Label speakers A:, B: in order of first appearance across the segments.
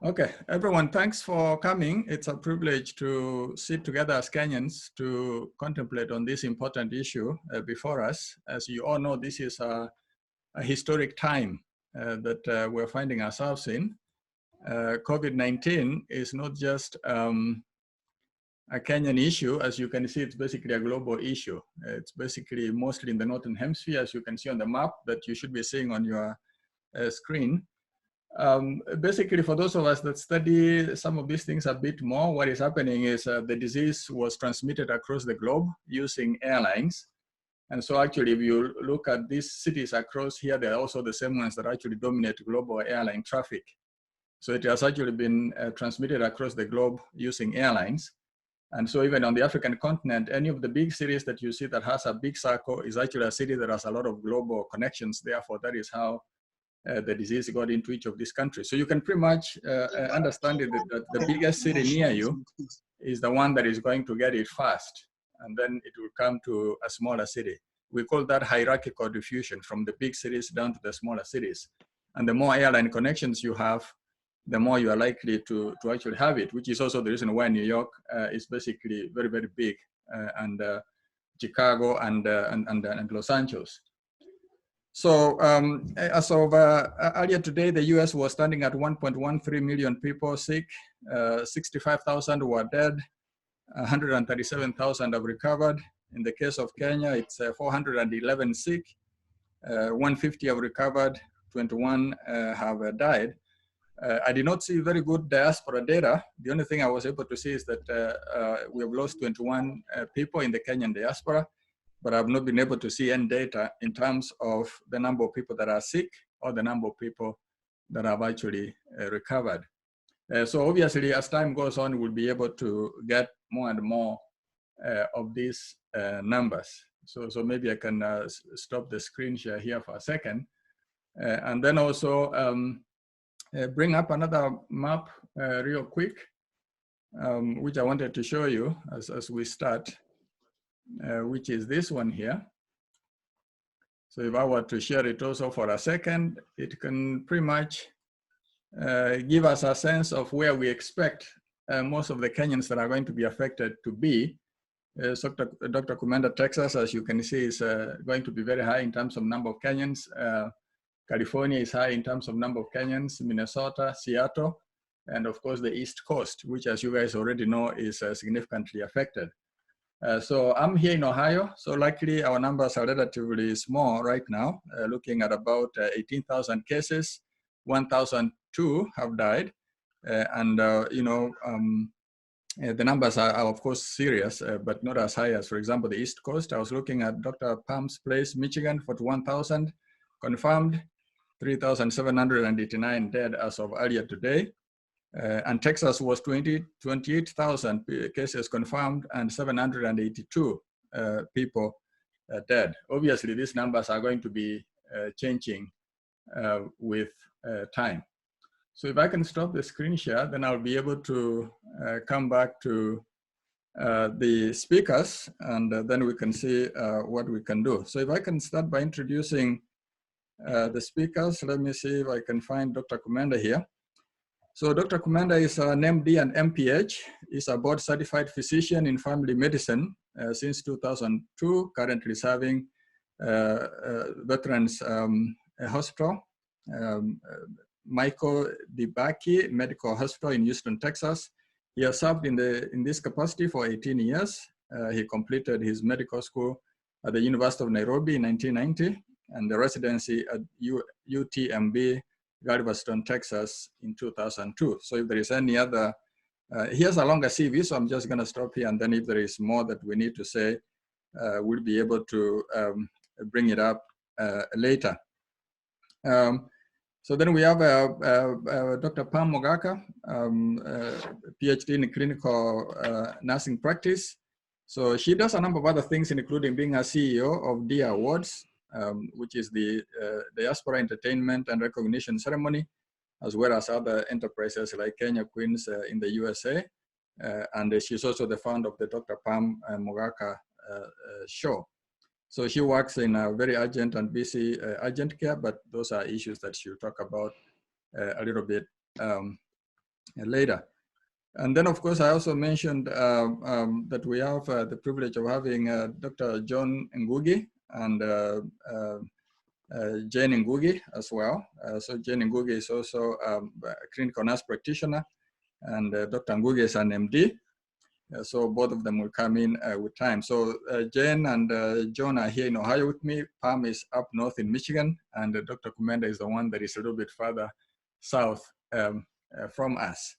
A: Okay, everyone, thanks for coming. It's a privilege to sit together as Kenyans to contemplate on this important issue before us. As you all know, this is a historic time that we're finding ourselves in. COVID-19 is not just a Kenyan issue. As you can see, it's basically a global issue. It's basically mostly in the Northern Hemisphere, as you can see on the map that you should be seeing on your screen. Basically, for those of us that study some of these things a bit more, what is happening is the disease was transmitted across the globe using airlines. And so actually, if you look at these cities across here, they're also the same ones that actually dominate global airline traffic. So it has actually been transmitted across the globe using airlines. And so even on the African continent, any of the big cities that you see that has a big circle is actually a city that has a lot of global connections. Therefore, that is how the disease got into each of these countries. So you can pretty much understand it that the biggest city near you is the one that is going to get it first, and then it will come to a smaller city. We call that hierarchical diffusion from the big cities down to the smaller cities. And the more airline connections you have, the more you are likely to actually have it, which is also the reason why New York is basically very, very big, and Chicago and Los Angeles. So as of earlier today, the US was standing at 1.13 million people sick, 65,000 were dead, 137,000 have recovered. In the case of Kenya, it's 411 sick, 150 have recovered, 21 have died. I did not see very good diaspora data. The only thing I was able to see is that we have lost 21 people in the Kenyan diaspora, but I've not been able to see any data in terms of the number of people that are sick or the number of people that have actually recovered. So obviously, as time goes on, we'll be able to get more and more of these numbers. So maybe I can stop the screen share here for a second. And then also bring up another map real quick, which I wanted to show you as we start. Which is this one here. So if I were to share it also for a second, it can pretty much give us a sense of where we expect most of the Kenyans that are going to be affected to be. So Dr. Kumenda, Texas, as you can see, is going to be very high in terms of number of Kenyans. California is high in terms of number of Kenyans, Minnesota, Seattle, and of course the East Coast, which as you guys already know is significantly affected. So I'm here in Ohio, so luckily our numbers are relatively small right now, looking at about 18,000 cases, 1,002 have died, and the numbers are of course serious, but not as high as, for example, the East Coast. I was looking at Dr. Pam's place, Michigan, 41,000 confirmed, 3,789 dead as of earlier today. And Texas was 28,000 cases confirmed and 782 people dead. Obviously, these numbers are going to be changing with time. So if I can stop the screen share, then I'll be able to come back to the speakers, and then we can see what we can do. So if I can start by introducing the speakers, let me see if I can find Dr. Kumenda here. So Dr. Kumenda is an MD and MPH. He's a board certified physician in family medicine since 2002, currently serving Veterans Hospital, Michael DiBacchi Medical Hospital in Houston, Texas. He has served in this capacity for 18 years. He completed his medical school at the University of Nairobi in 1990 and the residency at UTMB Galveston, Texas in 2002. So if there is any other, he has a longer CV, so I'm just gonna stop here, and then if there is more that we need to say, we'll be able to bring it up later. So then we have Dr. Pam Mogaka, PhD in clinical nursing practice. So she does a number of other things, including being a CEO of DIA Awards, which is the Diaspora Entertainment and Recognition Ceremony, as well as other enterprises like Kenya Queens in the USA. And she's also the founder of the Dr. Pam Mogaka show. So she works in a very urgent and busy urgent care, but those are issues that she'll talk about a little bit later. And then, of course, I also mentioned that we have the privilege of having Dr. John Ngugi and Jane Ngugi as well. So Jane Ngugi is also a clinical nurse practitioner, and Dr. Ngugi is an MD. So both of them will come in with time. So Jane and John are here in Ohio with me. Pam is up north in Michigan, and Dr. Kumenda is the one that is a little bit further south from us.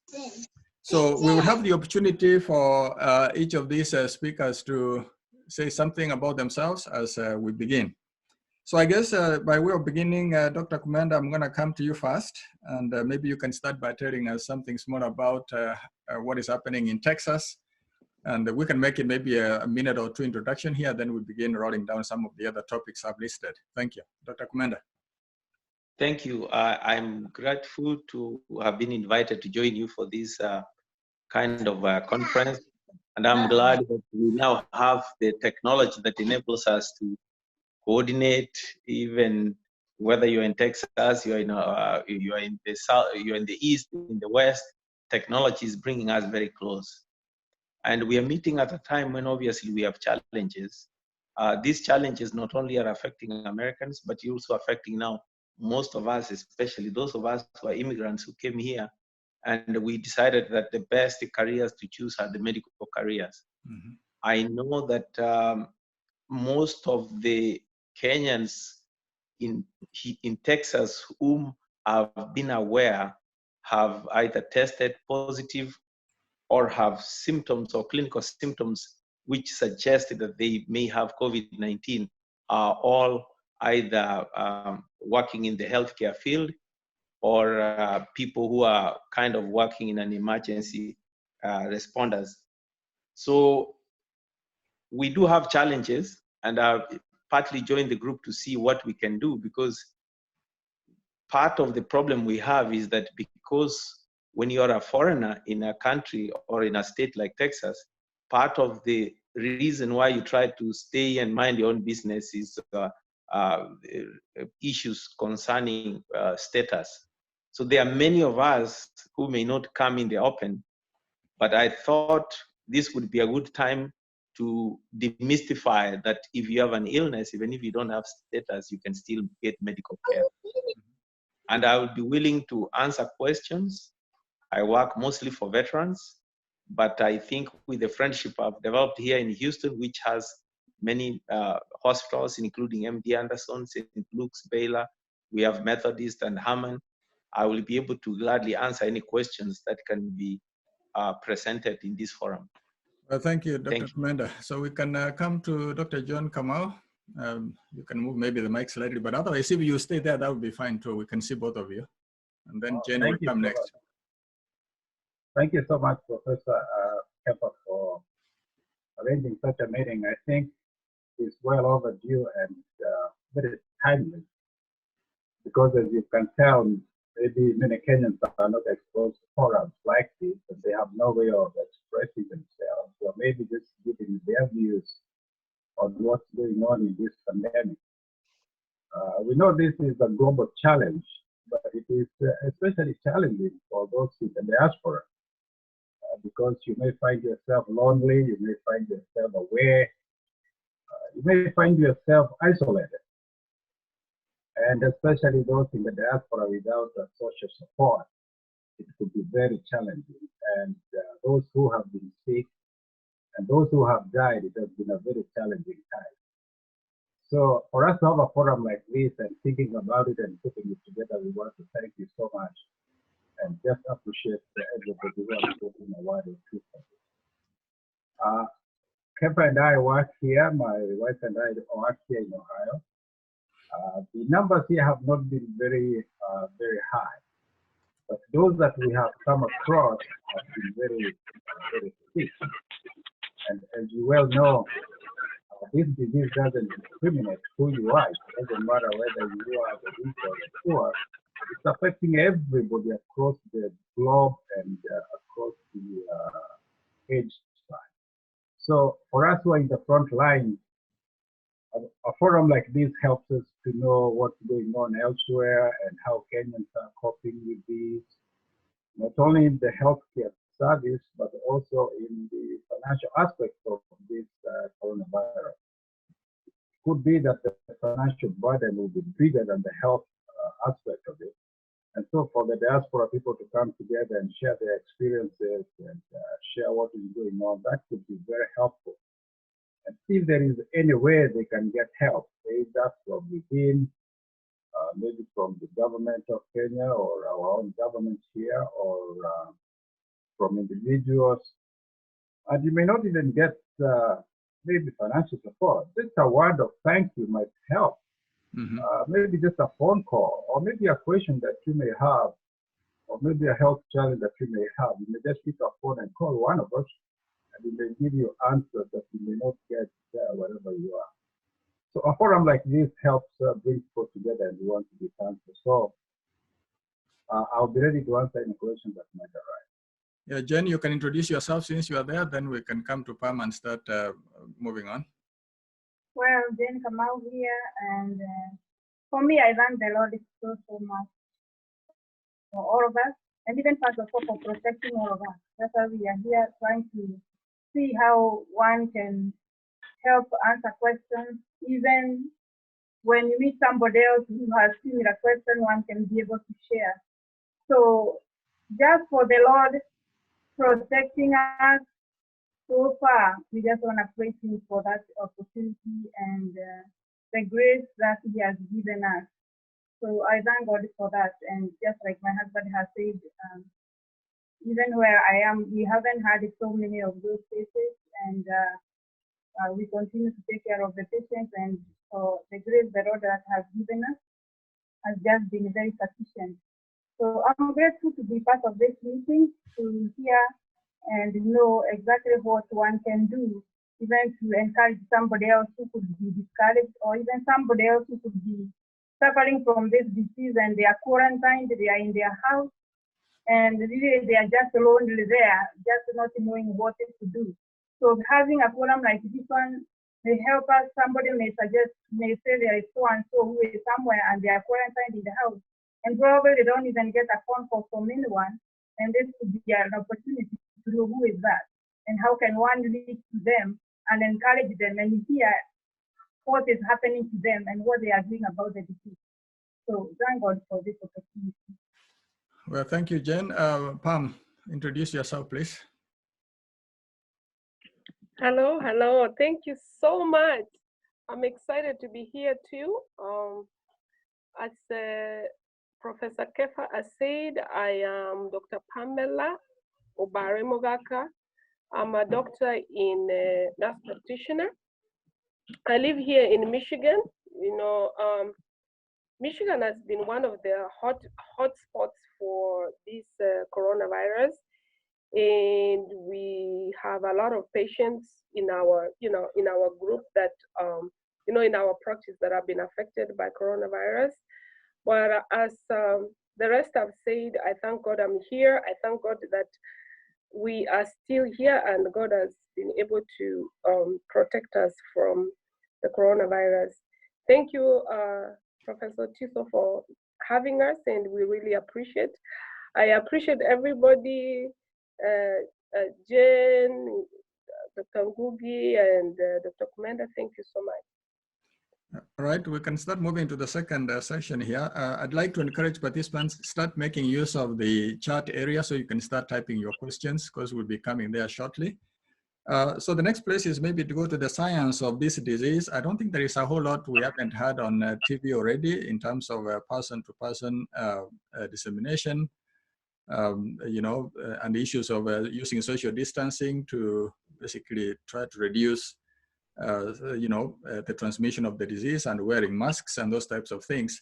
A: So we will have the opportunity for each of these speakers to say something about themselves as we begin. So I guess by way of beginning, Dr. Kumenda, I'm gonna come to you first, and maybe you can start by telling us something small about what is happening in Texas. And we can make it maybe a minute or two introduction here, then we begin rolling down some of the other topics I've listed. Thank you. Dr. Kumenda.
B: Thank you. I'm grateful to have been invited to join you for this kind of conference. And I'm glad that we now have the technology that enables us to coordinate, even whether you're in Texas, you're in the south, you're in the east, in the west. Technology is bringing us very close. And we are meeting at a time when obviously we have challenges. These challenges not only are affecting Americans, but also affecting now most of us, especially those of us who are immigrants who came here, and we decided that the best careers to choose are the medical careers. Mm-hmm. I know that most of the Kenyans in Texas whom have been aware have either tested positive or have symptoms or clinical symptoms which suggested that they may have COVID-19 are all either working in the healthcare field or people who are kind of working in an emergency responders. So we do have challenges, and I've partly joined the group to see what we can do, because part of the problem we have is that because when you're a foreigner in a country or in a state like Texas, part of the reason why you try to stay and mind your own business is issues concerning status. So there are many of us who may not come in the open, but I thought this would be a good time to demystify that if you have an illness, even if you don't have status, you can still get medical care. And I would be willing to answer questions. I work mostly for veterans, but I think with the friendship I've developed here in Houston, which has many hospitals, including MD Anderson, St. Luke's, Baylor, we have Methodist and Harmon, I will be able to gladly answer any questions that can be presented in this forum.
A: Well, thank you, Dr. Kumenda. So we can come to Dr. John Kamau. You can move maybe the mic slightly, but otherwise, if you stay there, that would be fine too. We can see both of you. And then Jane will come next.
C: Thank you so much, Professor Kefa, for arranging such a meeting. I think it's well overdue and very timely, because as you can tell, maybe many Kenyans are not exposed to forums like this, and they have no way of expressing themselves, or maybe just giving their views on what's going on in this pandemic. We know this is a global challenge, but it is especially challenging for those in the diaspora, because you may find yourself lonely, you may find yourself away, you may find yourself isolated. And especially those in the diaspora without social support, it could be very challenging. And those who have been sick and those who have died, it has been a very challenging time. So for us to have a forum like this and thinking about it and putting it together, we want to thank you so much and just appreciate everybody who has spoken a word or two for this. Kefa and I work here, my wife and I work here in Ohio. The numbers here have not been very high, but those that we have come across have been very sick. And as you well know, this disease doesn't discriminate who you are. It doesn't matter whether you are the rich or the poor. It's affecting everybody across the globe and across the age span. So for us who are in the front line, a forum like this helps us to know what's going on elsewhere and how Kenyans are coping with this. not only in the healthcare service, but also in the financial aspects of this coronavirus. It could be that the financial burden will be bigger than the health aspect of it. And so for the diaspora people to come together and share their experiences and share what is going on, that could be very helpful. And if there is any way they can get help, either from within, maybe from the government of Kenya or our own government here, or from individuals, and you may not even get maybe financial support. Just a word of thank you might help.
A: Mm-hmm.
C: Maybe just a phone call, or maybe a question that you may have, or maybe a health challenge that you may have. You may just pick up phone and call one of us, and we may give you answers that you may not get wherever you are. So a forum like this helps bring people together and we want to give answers. So I'll be ready to answer any questions that might arise.
A: Yeah, Jen, you can introduce yourself since you are there, then we can come to Pam and start moving on.
D: Well, Jen Kamau here, and for me, I thank the Lord so much for all of us, and even first of all for protecting all of us. That's why we are here trying to see how one can help answer questions. Even when you meet somebody else who has similar question, one can be able to share. So just for the Lord protecting us so far, we just want to praise Him for that opportunity and the grace that He has given us. So I thank God for that. And just like my husband has said, even where I am, we haven't had so many of those cases, and we continue to take care of the patients, and the grace the Lord that has given us has just been very sufficient. So I'm grateful to be part of this meeting, to hear and know exactly what one can do, even to encourage somebody else who could be discouraged, or even somebody else who could be suffering from this disease and they are quarantined, they are in their house, and really they are just lonely there, just not knowing what to do. So having a forum like this one may help us. Somebody may suggest, may say there is so and so who is somewhere and they are quarantined in the house, and probably they don't even get a phone call from anyone, and this could be an opportunity to know who is that, and how can one reach to them and encourage them and hear what is happening to them and what they are doing about the disease. So thank God for this opportunity.
A: Well, thank you, Jen. Pam, introduce yourself, please.
E: Hello, hello. Thank you so much. I'm excited to be here too. As Professor Kefa has said, I am Dr. Pamela Mogaka. I'm a doctor in nurse practitioner. I live here in Michigan. You know, Michigan has been one of the hot spots for this coronavirus, and we have a lot of patients in our, in our group that, in our practice that have been affected by coronavirus. But as the rest have said, I thank God I'm here. I thank God that we are still here and God has been able to protect us from the coronavirus. Thank you, Professor Otiso, for having us, and we really appreciate. I appreciate everybody, Jen, Dr. Ngugi, and Dr. Kumenda. Thank you so much.
A: All right, we can start moving to the second session here. I'd like to encourage participants start making use of the chat area so you can start typing your questions, because we'll be coming there shortly. So the next place is maybe to go to the science of this disease. I don't think there is a whole lot we haven't had on TV already in terms of person-to-person dissemination, and the issues of using social distancing to basically try to reduce the transmission of the disease and wearing masks and those types of things.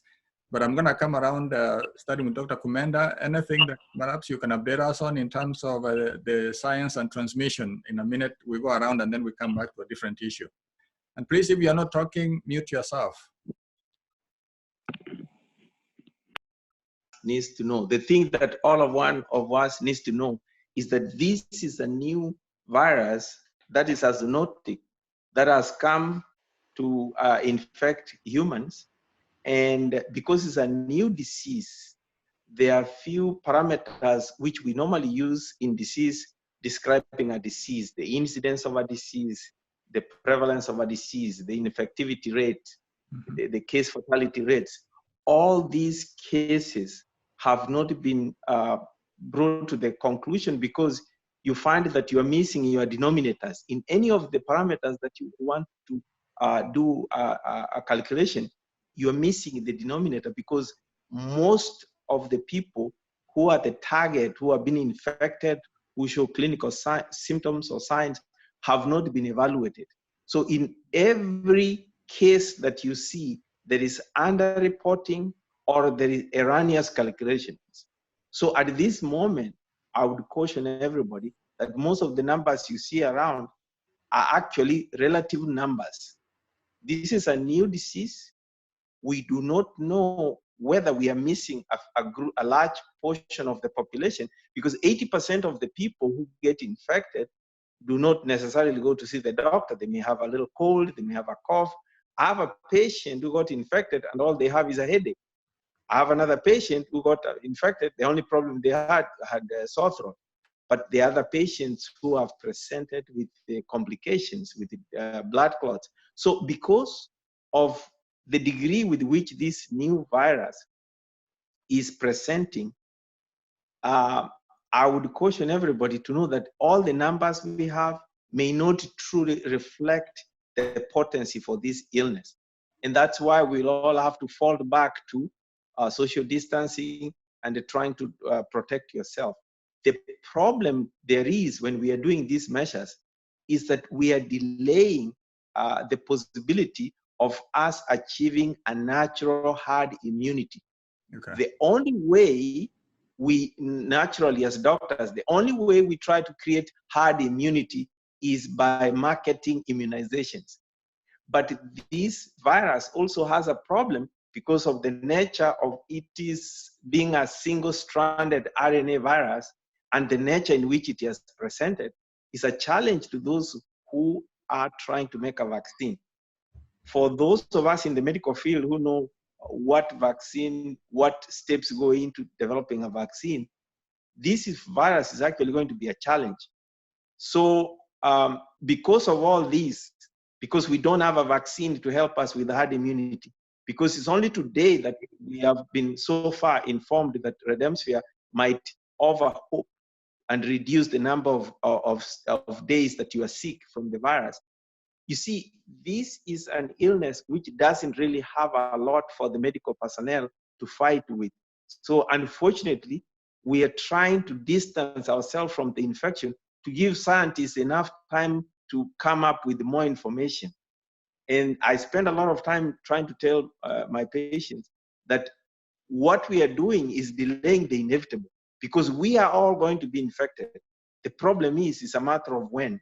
A: But I'm going to come around starting with Dr. Kumenda. Anything that perhaps you can update us on in terms of the science and transmission? In a minute, we go around and then we come back to a different issue. And please, if you're not talking, mute yourself.
B: Needs to know. The thing that all of one of us needs to know is that this is a new virus that is zoonotic, that has come to infect humans. And because it's a new disease there are few parameters which we normally use in disease describing a disease: the incidence of a disease, the prevalence of a disease, the infectivity rate, the case fatality rates. All these cases have not been brought to the conclusion because you find that you are missing your denominators. In any of the parameters that you want to do a calculation, you are missing the denominator because most of the people who are the target, who have been infected, who show clinical symptoms or signs, have not been evaluated. So in every case that you see, there is underreporting or there is erroneous calculations. So at this moment, I would caution everybody that most of the numbers you see around are actually relative numbers. This is a new disease. We do not know whether we are missing a large portion of the population, because 80% of the people who get infected do not necessarily go to see the doctor. They may have a little cold, they may have a cough. I have a patient who got infected and all they have is a headache. I have another patient who got infected. The only problem they had a sore throat. But the other patients who have presented with the complications, with the blood clots. So because of the degree with which this new virus is presenting, I would caution everybody to know that all the numbers we have may not truly reflect the potency for this illness. And that's why we'll all have to fall back to social distancing and trying to protect yourself. The problem there is when we are doing these measures is that we are delaying the possibility of us achieving a natural herd immunity. Okay. The only way we naturally, as doctors, the only way we try to create herd immunity is by marketing immunizations. But this virus also has a problem because of the nature of it is being a single-stranded RNA virus, and the nature in which it is presented is a challenge to those who are trying to make a vaccine. For those of us in the medical field who know what vaccine, what steps go into developing a vaccine, this virus is actually going to be a challenge. So because of all these, because we don't have a vaccine to help us with herd immunity, because it's only today that we have been so far informed that Redemsphere might overhope and reduce the number of days that you are sick from the virus. You see, this is an illness which doesn't really have a lot for the medical personnel to fight with. So unfortunately, we are trying to distance ourselves from the infection to give scientists enough time to come up with more information. And I spend a lot of time trying to tell my patients that what we are doing is delaying the inevitable, because we are all going to be infected. The problem is, it's a matter of when.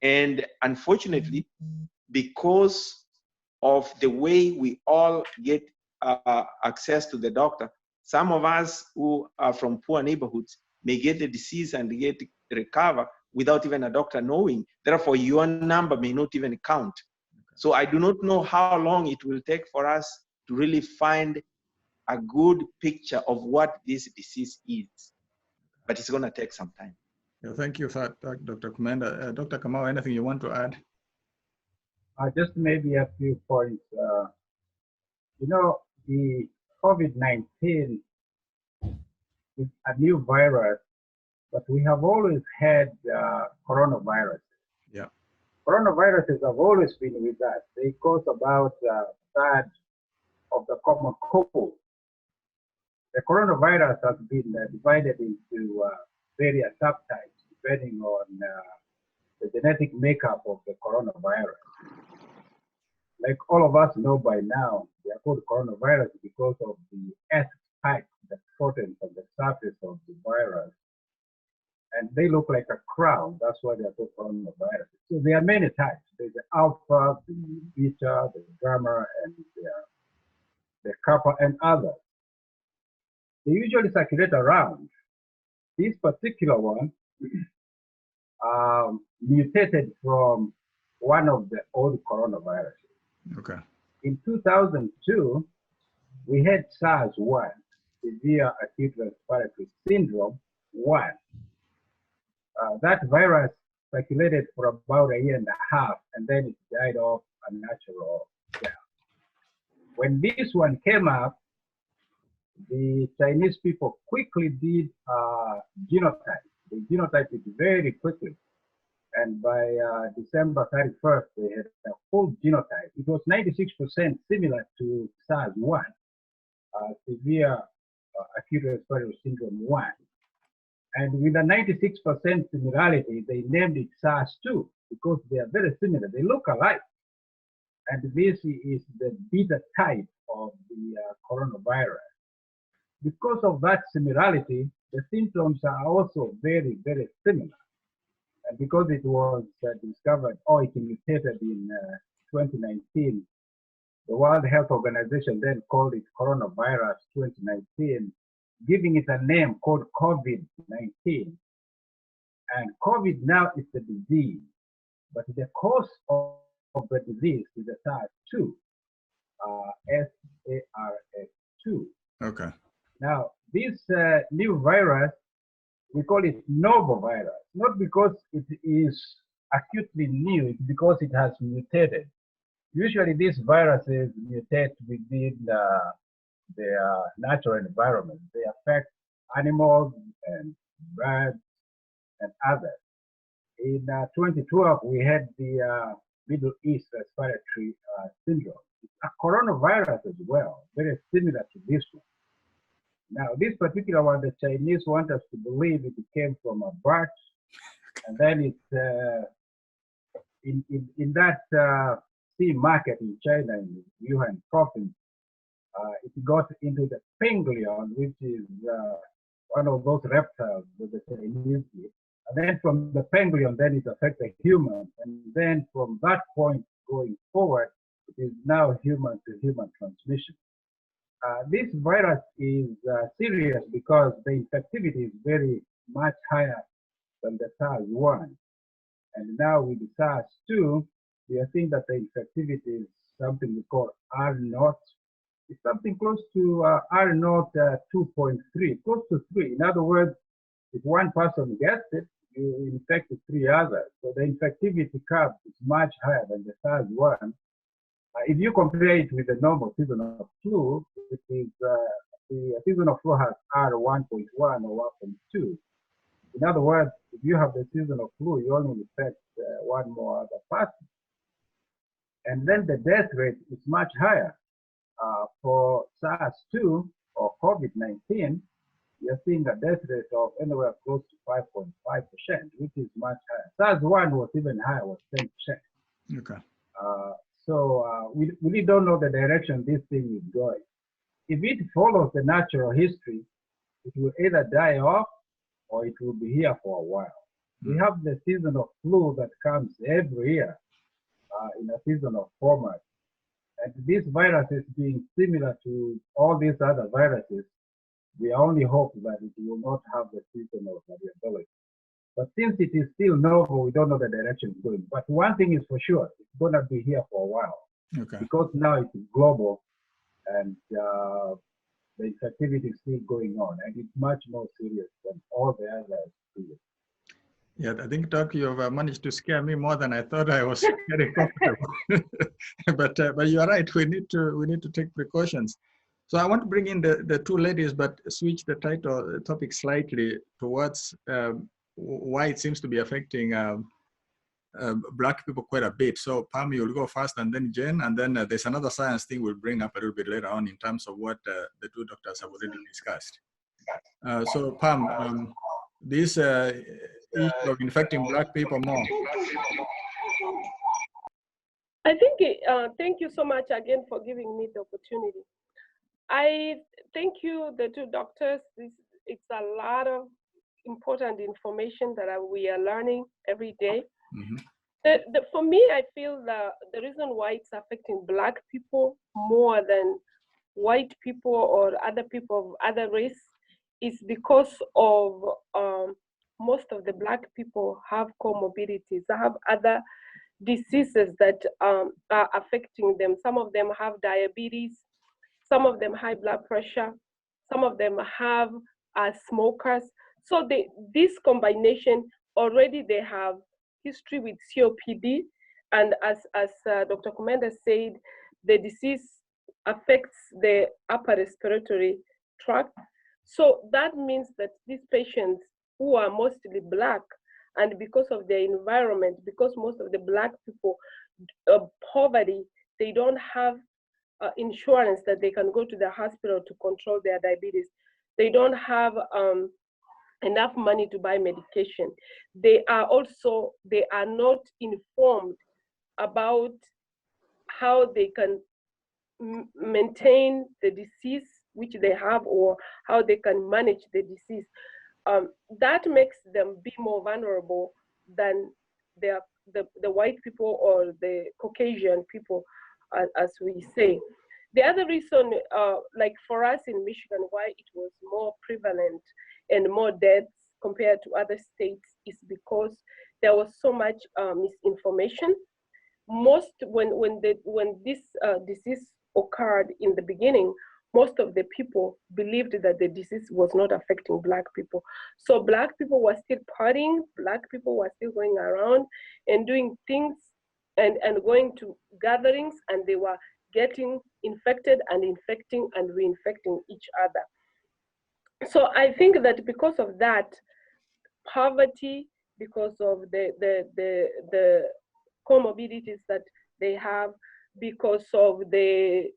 B: And unfortunately, because of the way we all get access to the doctor, some of us who are from poor neighborhoods may get the disease and recover without even a doctor knowing. Therefore, your number may not even count. So I do not know how long it will take for us to really find a good picture of what this disease is. But it's going to take some time.
A: Yeah, thank you for that, Dr. Kumenda. Dr. Kamau, anything you want to add?
C: Just maybe a few points. You know, the COVID-19 is a new virus, but we have always had coronavirus.
A: Yeah.
C: Coronaviruses have always been with us. They cause about a third of the common cold. The coronavirus has been divided into various subtypes depending on the genetic makeup of the coronavirus. Like all of us know by now, they are called coronavirus because of the S spike that proteins on the surface of the virus. And they look like a crown. That's why they are called coronavirus. So there are many types. There's the alpha, the beta, the gamma, and the kappa, and others. They usually circulate around. This particular one mutated from one of the old coronaviruses.
A: Okay.
C: In 2002, we had SARS-1, severe acute respiratory syndrome 1. That virus circulated for about a year and a half, and then it died off a natural death. When this one came up, the Chinese people quickly did genotype. They genotyped it very quickly. And by December 31st, they had a full genotype. It was 96% similar to SARS-1, severe acute respiratory syndrome 1. And with a 96% similarity, they named it SARS-2 because they are very similar. They look alike. And this is the beta type of the coronavirus. Because of that similarity, the symptoms are also very, very similar. And because it was discovered, or it mutated in 2019, the World Health Organization then called it coronavirus 2019, giving it a name called COVID-19. And COVID now is the disease, but the cause of the disease is the SARS-2, SARS-2.
A: Okay.
C: Now, this new virus, we call it novel virus, not because it is acutely new, it's because it has mutated. Usually these viruses mutate within their natural environment. They affect animals and birds and others. In 2012, we had the Middle East respiratory syndrome. It's a coronavirus as well, very similar to this one. Now, this particular one, the Chinese want us to believe it came from a bird, and then it in that sea market in China, in Wuhan province, it got into the pangolin, which is one of those reptiles that the Chinese eat. And then from the pangolin, then it affected humans, and then from that point going forward, it is now human-to-human transmission. This virus is serious because the infectivity is very much higher than the SARS-1. And now with the SARS-2, we are seeing that the infectivity is something we call R0. It's something close to R0 2.3, close to 3. In other words, if one person gets it, you infected 3 others. So the infectivity curve is much higher than the SARS-1. If you compare it with the normal seasonal flu, it is the seasonal flu has R1.1 or 1.2. In other words, if you have the seasonal flu, you only infect one more other person. And then the death rate is much higher. For SARS-2 or COVID-19, you're seeing a death rate of anywhere close to 5.5%, which is much higher. SARS-1 was even higher, was 10%.
A: Okay.
C: So we really don't know the direction this thing is going. If it follows the natural history, it will either die off or it will be here for a while. We have the seasonal flu that comes every year in a seasonal format. And this virus is being similar to all these other viruses. We only hope that it will not have the seasonal variability. But since it is still novel, we don't know the direction it's going. But one thing is for sure, it's going to be here for a while.
A: Okay.
C: Because now it's global and the infectivity is still going on, and it's much more serious than all the others.
A: Yeah, I think, Doc, you've managed to scare me more than I thought I was very comfortable. But you are right. We need to take precautions. So I want to bring in the two ladies, but switch the topic slightly towards why it seems to be affecting Black people quite a bit. So Pam, you'll go first, and then Jen, and then there's another science thing we'll bring up a little bit later on in terms of what the two doctors have already discussed. So Pam, this issue of infecting Black people more.
E: I think, thank you so much again for giving me the opportunity. I thank you, the two doctors. It's a lot of important information that we are learning every day.
A: Mm-hmm.
E: For me, I feel that the reason why it's affecting Black people more than white people or other people of other race is because of most of the Black people have comorbidities. They have other diseases that are affecting them. Some of them have diabetes, some of them high blood pressure, Some of them have smokers. So this combination, already they have history with COPD. And as Dr. Kumenda said, the disease affects the upper respiratory tract. So that means that these patients who are mostly Black, and because of their environment, because most of the Black people, poverty, they don't have insurance that they can go to the hospital to control their diabetes. They don't have enough money to buy medication. They are not informed about how they can maintain the disease which they have, or how they can manage the disease. That makes them be more vulnerable than the white people or the Caucasian people, as we say. The other reason, like for us in Michigan, why it was more prevalent and more deaths compared to other states is because there was so much misinformation. When this disease occurred in the beginning, most of the people believed that the disease was not affecting Black people. So Black people were still partying, Black people were still going around and doing things and going to gatherings, and they were getting infected and infecting and reinfecting each other. So I think that because of that, poverty, because of the comorbidities that they have, because of the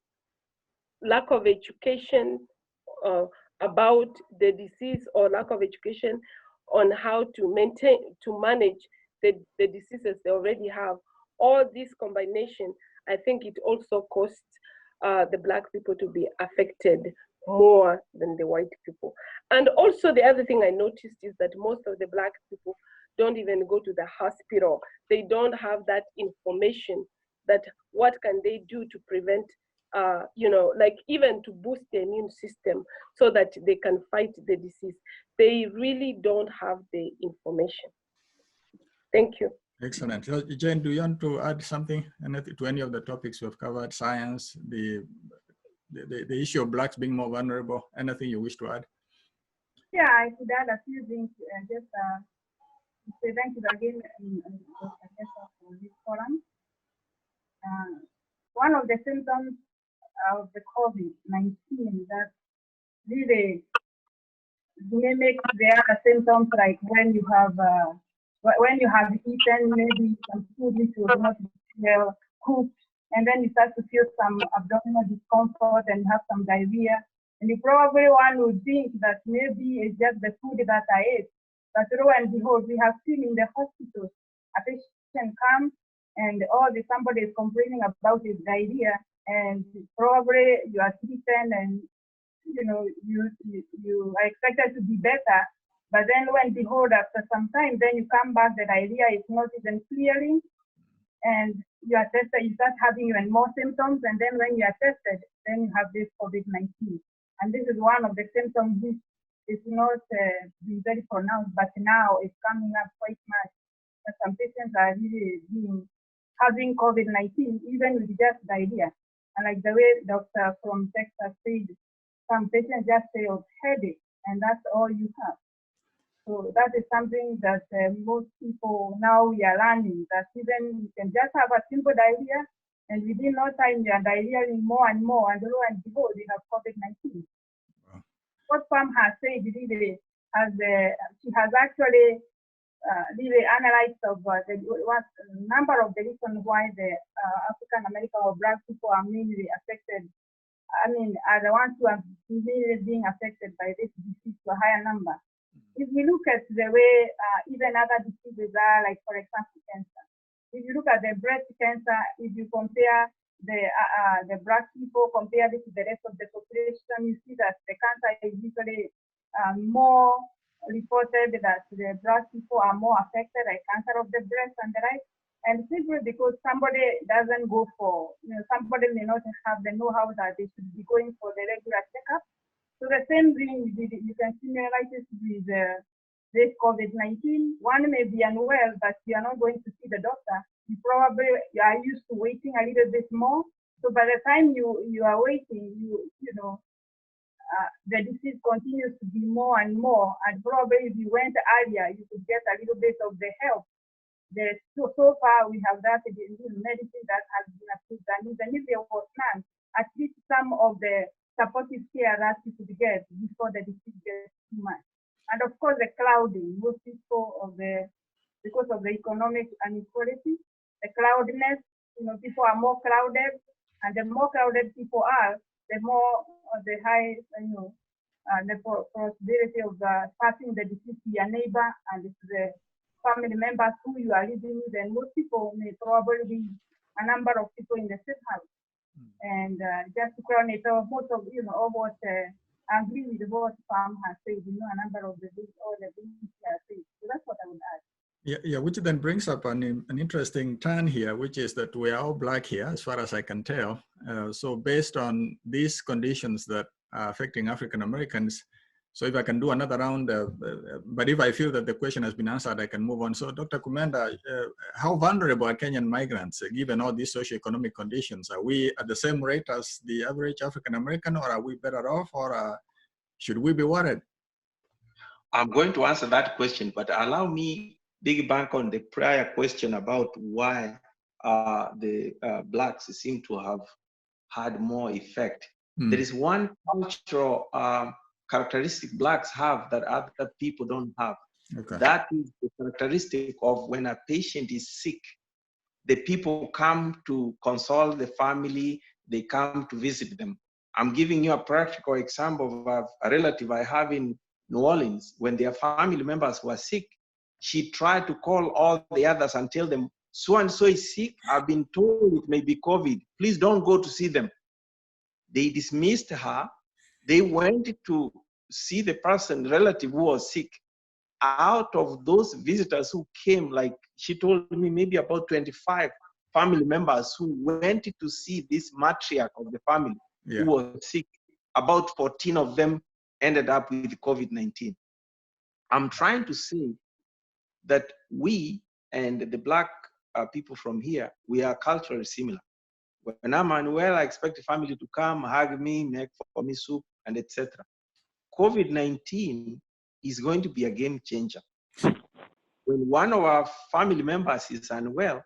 E: lack of education about the disease, or lack of education on how to manage the diseases they already have, all this combination, I think it also costs the Black people to be affected more than the white people. And also the other thing I noticed is that most of the Black people don't even go to the hospital. They don't have that information that what can they do to prevent, like even to boost the immune system so that they can fight the disease. They really don't have the information. Thank you.
A: Excellent. So, Jane, do you want to add something to any of the topics we've covered? Science, the issue of Blacks being more vulnerable. Anything you wish to add?
D: Yeah, I could add a few things. Just say thank you again Dr. Kefa for this forum. One of the symptoms of the COVID-19 that really mimics the other symptoms, like when you have eaten maybe some food which was not well cooked, and then you start to feel some abdominal discomfort and have some diarrhea. And you probably one would think that maybe it's just the food that I ate. But lo and behold, we have seen in the hospitals a patient come and somebody is complaining about his diarrhea, and probably you are treated and you are expected to be better. But then lo and behold, after some time, then you come back, the diarrhea is not even clearing, and you are tested, you start having even more symptoms, and then when you are tested, then you have this COVID-19. And this is one of the symptoms which is not being very pronounced, but now it's coming up quite much. And some patients are really having COVID-19, even with just diarrhea. And like the way Dr. from Texas said, some patients just say of headache, and that's all you have. So that is something that most people now we are learning, that even you can just have a simple diarrhea, and within no time you are diarrheaing more and more, and lo and behold, you have COVID-19. Wow. What Pam has said really she has actually really analyzed of the number of the reasons why the African American or Black people are mainly affected. I mean, are the ones who are really being affected by this disease to a higher number. If we look at the way even other diseases are, like for example, cancer. If you look at the breast cancer, if you compare the Black people, compare it to the rest of the population, you see that the cancer is usually more reported, that the Black people are more affected, like cancer of the breast and the right. And simply because somebody doesn't go for, somebody may not have the know-how that they should be going for the regular checkup. So the same thing, you can simulate it with this COVID-19. One may be unwell, but you are not going to see the doctor. You probably are used to waiting a little bit more. So by the time you are waiting, the disease continues to be more and more, and probably if you went earlier, you could get a little bit of the help. So far, we have that medicine that has been approved, and even if there was none, at least some of the supportive care that you could get before the disease gets too much. And of course, the crowding, most people because of the economic inequality, the crowdedness, people are more crowded, and the more crowded people are, the more the high, the possibility of passing the disease to your neighbor and to the family members who you are living with. And most people may probably be a number of people in the same house. And just to crown it off, most of almost agree with what Pam has said. A number of the things she has said. So that's what I would add.
A: Yeah, which then brings up an interesting turn here, which is that we are all Black here, as far as I can tell. So based on these conditions that are affecting African Americans, so if I can do another round, but if I feel that the question has been answered, I can move on. So Dr. Kumenda, how vulnerable are Kenyan migrants given all these socioeconomic conditions? Are we at the same rate as the average African American, or are we better off, or should we be worried?
B: I'm going to answer that question, but allow me dig back on the prior question about why the Blacks seem to have had more effect. There is one cultural characteristic Blacks have that other people don't have. Okay. That is the characteristic of when a patient is sick, the people come to console the family, they come to visit them. I'm giving you a practical example of a relative I have in New Orleans. When their family members were sick, she tried to call all the others and tell them, so-and-so is sick, I've been told it may be COVID, please don't go to see them. They dismissed her. They went to see the relative who was sick. Out of those visitors who came, like she told me, maybe about 25 family members who went to see this matriarch of the family who was sick, about 14 of them ended up with COVID-19. I'm trying to say that we and the Black people from here, we are culturally similar. When I'm unwell, I expect the family to come, hug me, make for me soup, and etc. COVID-19 is going to be a game changer. When one of our family members is unwell,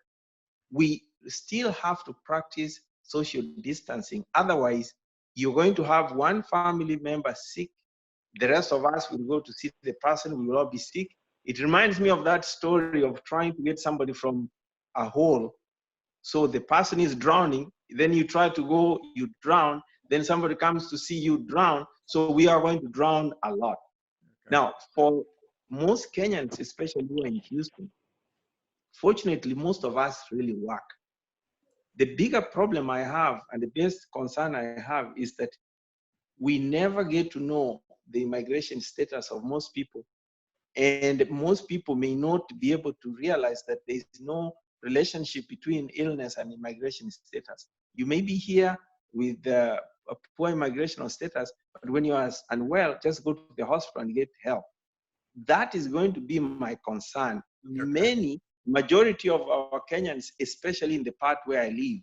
B: we still have to practice social distancing. Otherwise, you're going to have one family member sick, the rest of us will go to see the person, we will all be sick. It reminds me of that story of trying to get somebody from a hole. So the person is drowning, then you try to go, you drown, then somebody comes to see you drown. So we are going to drown a lot. Okay. Now, for most Kenyans, especially who are in Houston, fortunately, most of us really work. The bigger problem I have, and the biggest concern I have, is that we never get to know the immigration status of most people. And most people may not be able to realize that there is no relationship between illness and immigration status. You may be here with a poor immigration status, but when you are unwell, just go to the hospital and get help. That is going to be my concern. Okay. Majority of our Kenyans, especially in the part where I live,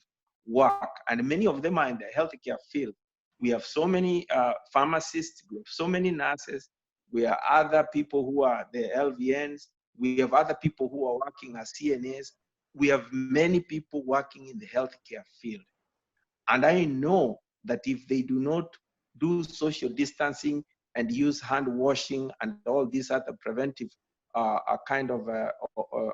B: work, and many of them are in the healthcare field. We have so many pharmacists, we have so many nurses, we have other people who are the LVNs, we have other people who are working as CNAs, we have many people working in the healthcare field. And I know that if they do not do social distancing and use hand washing and all these other preventive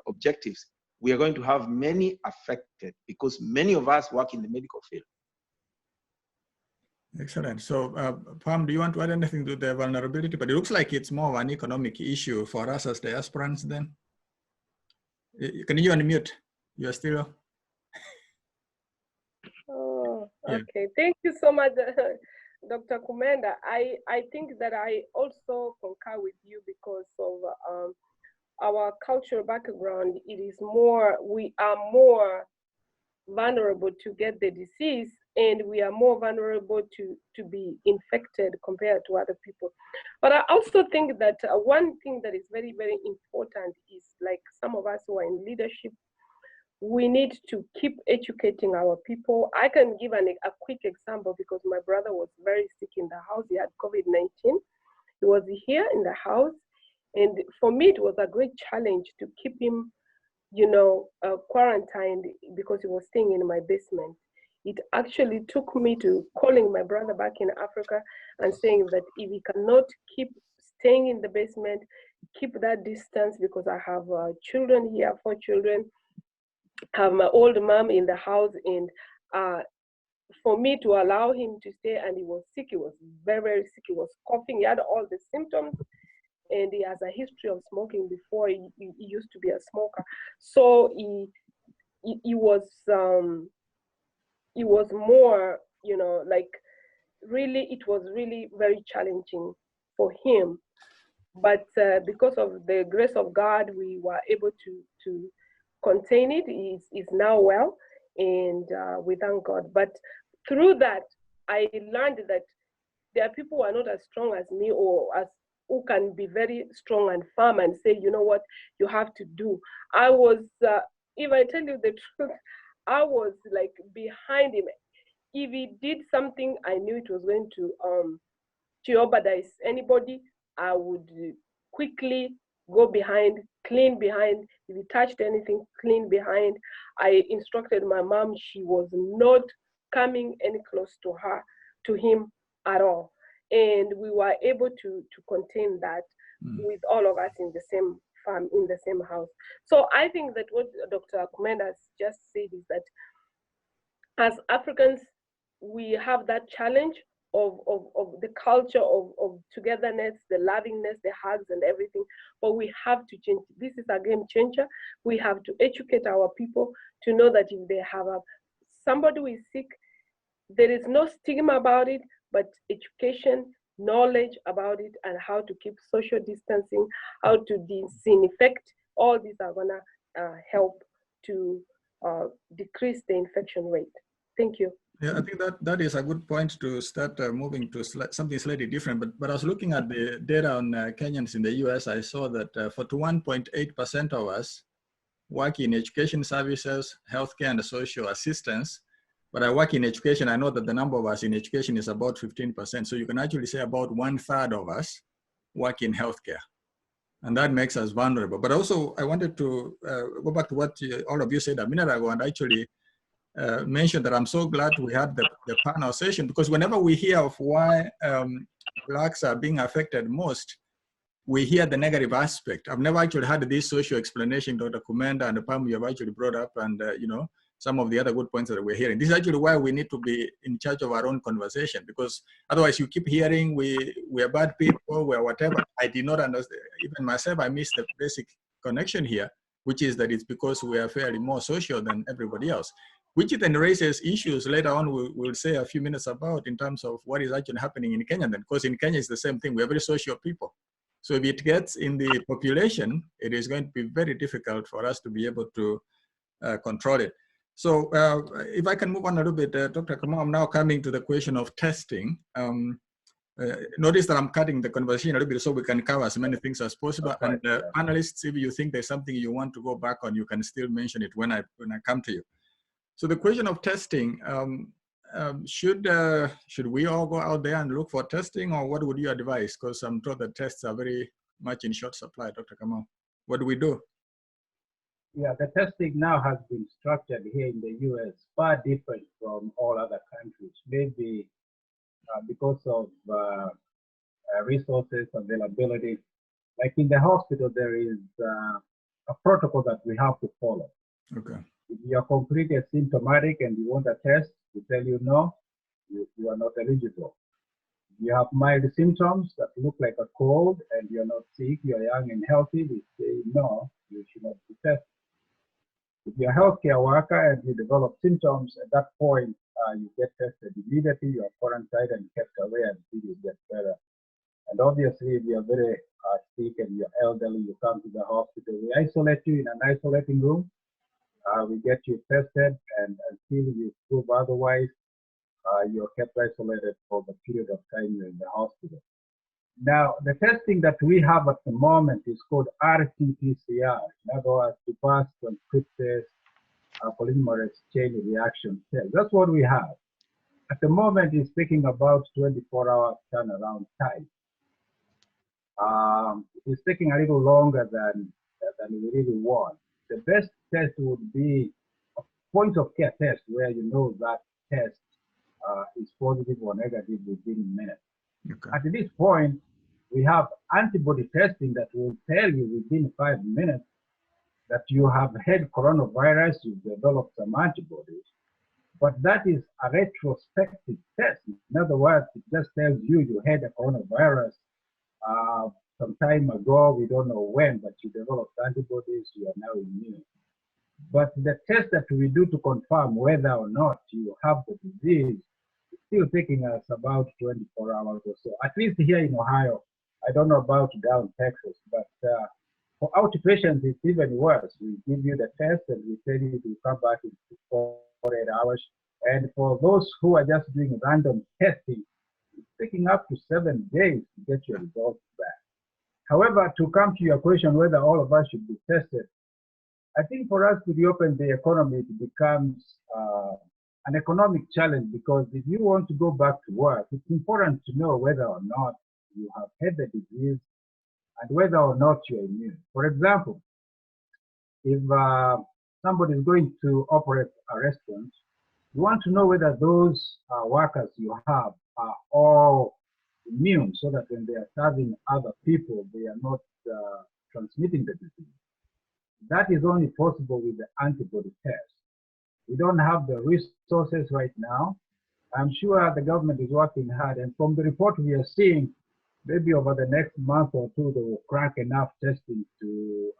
B: objectives, we are going to have many affected because many of us work in the medical field.
A: Excellent. So, Pam, do you want to add anything to the vulnerability? But it looks like it's more of an economic issue for us as diasporans then. Can you unmute? You are still...
E: Oh, okay. Yeah. Thank you so much, Dr. Kumenda. I think that I also concur with you because of our cultural background. It is more, we are more vulnerable to get the disease, and we are more vulnerable to be infected compared to other people. But I also think that one thing that is very, very important is, like some of us who are in leadership, we need to keep educating our people. I can give a quick example because my brother was very sick in the house. He had COVID-19. He was here in the house. And for me, it was a great challenge to keep him, quarantined because he was staying in my basement. It actually took me to calling my brother back in Africa and saying that if he cannot keep staying in the basement, keep that distance, because I have children here, 4 children. I have my old mom in the house, and for me to allow him to stay, and he was sick, he was very, very sick, he was coughing, he had all the symptoms, and he has a history of smoking before. He used to be a smoker. So he was more, really, it was really very challenging for him. But because of the grace of God, we were able to contain it. He's now well, and we thank God. But through that, I learned that there are people who are not as strong as me, or who can be very strong and firm and say, you know what, you have to do. I was, if I tell you the truth, I was like behind him. If he did something I knew it was going to jeopardize anybody, I would quickly go behind, clean behind. If he touched anything, clean behind. I instructed my mom, she was not coming any close to him at all. And we were able to contain that with all of us in the same farm, in the same house. So I think that what Dr. Kumenda has just said is that as Africans, we have that challenge of the culture of togetherness, the lovingness, the hugs and everything, but we have to change. This is a game changer. We have to educate our people to know that if they have somebody who is sick, there is no stigma about it, but education, knowledge about it, and how to keep social distancing, how to disinfect. All these are gonna help to decrease the infection rate. Thank you.
A: Yeah, I think that is a good point to start moving to something slightly different. But I was looking at the data on Kenyans in the US. I saw that 41.8% of us work in education services, healthcare, and social assistance. But I work in education. I know that the number of us in education is about 15%. So you can actually say about 1/3 of us work in healthcare. And that makes us vulnerable. But also, I wanted to go back to what all of you said a minute ago, and actually mention that I'm so glad we had the panel session, because whenever we hear of why Blacks are being affected most, we hear the negative aspect. I've never actually had this social explanation, Dr. Kumenda and Pam, you have actually brought up, and some of the other good points that we're hearing. This is actually why we need to be in charge of our own conversation, because otherwise you keep hearing we're bad people, we're whatever. I did not understand, even myself, I missed the basic connection here, which is that it's because we are fairly more social than everybody else, which then raises issues later on we'll say a few minutes about in terms of what is actually happening in Kenya then, because in Kenya it's the same thing. We're very social people. So if it gets in the population, it is going to be very difficult for us to be able to control it. So if I can move on a little bit, Dr. Kamau, I'm now coming to the question of testing. Notice that I'm cutting the conversation a little bit so we can cover as many things as possible. And panelists, if you think there's something you want to go back on, you can still mention it when I come to you. So the question of testing, should we all go out there and look for testing, or what would you advise? Because I'm told that tests are very much in short supply, Dr. Kamau. What do we do?
C: Yeah, the testing now has been structured here in the US far different from all other countries, maybe because of resources availability. Like in the hospital, there is a protocol that we have to follow.
A: Okay.
C: If you are completely symptomatic and you want a test, we tell you no, you are not eligible. If you have mild symptoms that look like a cold and you're not sick, you're young and healthy, we say no, you should not be tested. If you're a healthcare worker and you develop symptoms, at that point, you get tested immediately, you are quarantined and kept away until you get better. And obviously, if you're very sick and you're elderly, you come to the hospital, we isolate you in an isolating room. We get you tested, and until you prove otherwise, you're kept isolated for the period of time you're in the hospital. Now, the testing that we have at the moment is called RT-PCR. In other words, the fast and quick test polymerase chain reaction test. That's what we have. At the moment, it's taking about 24-hour turnaround time. It's taking a little longer than we really want. The best test would be a point of care test where you know that test is positive or negative within minutes.
A: Okay.
C: At this point, we have antibody testing that will tell you within 5 minutes that you have had coronavirus, you've developed some antibodies, but that is a retrospective test. In other words, it just tells you you had a coronavirus some time ago, we don't know when, but you developed antibodies, you are now immune. But the test that we do to confirm whether or not you have the disease is still taking us about 24 hours or so, at least here in Ohio. I don't know about down Texas, but for outpatients, it's even worse. We give you the test and we tell you to come back in 48 hours. And for those who are just doing random testing, it's taking up to 7 days to get your results back. However, to come to your question whether all of us should be tested, I think for us to reopen the economy, it becomes an economic challenge, because if you want to go back to work, it's important to know whether or not you have had the disease and whether or not you're immune. For example, if somebody is going to operate a restaurant, you want to know whether those workers you have are all immune, so that when they are serving other people, they are not transmitting the disease. That is only possible with the antibody test. We don't have the resources right now. I'm sure the government is working hard, and from the report we are seeing, maybe over the next month or two, they will crack enough testing to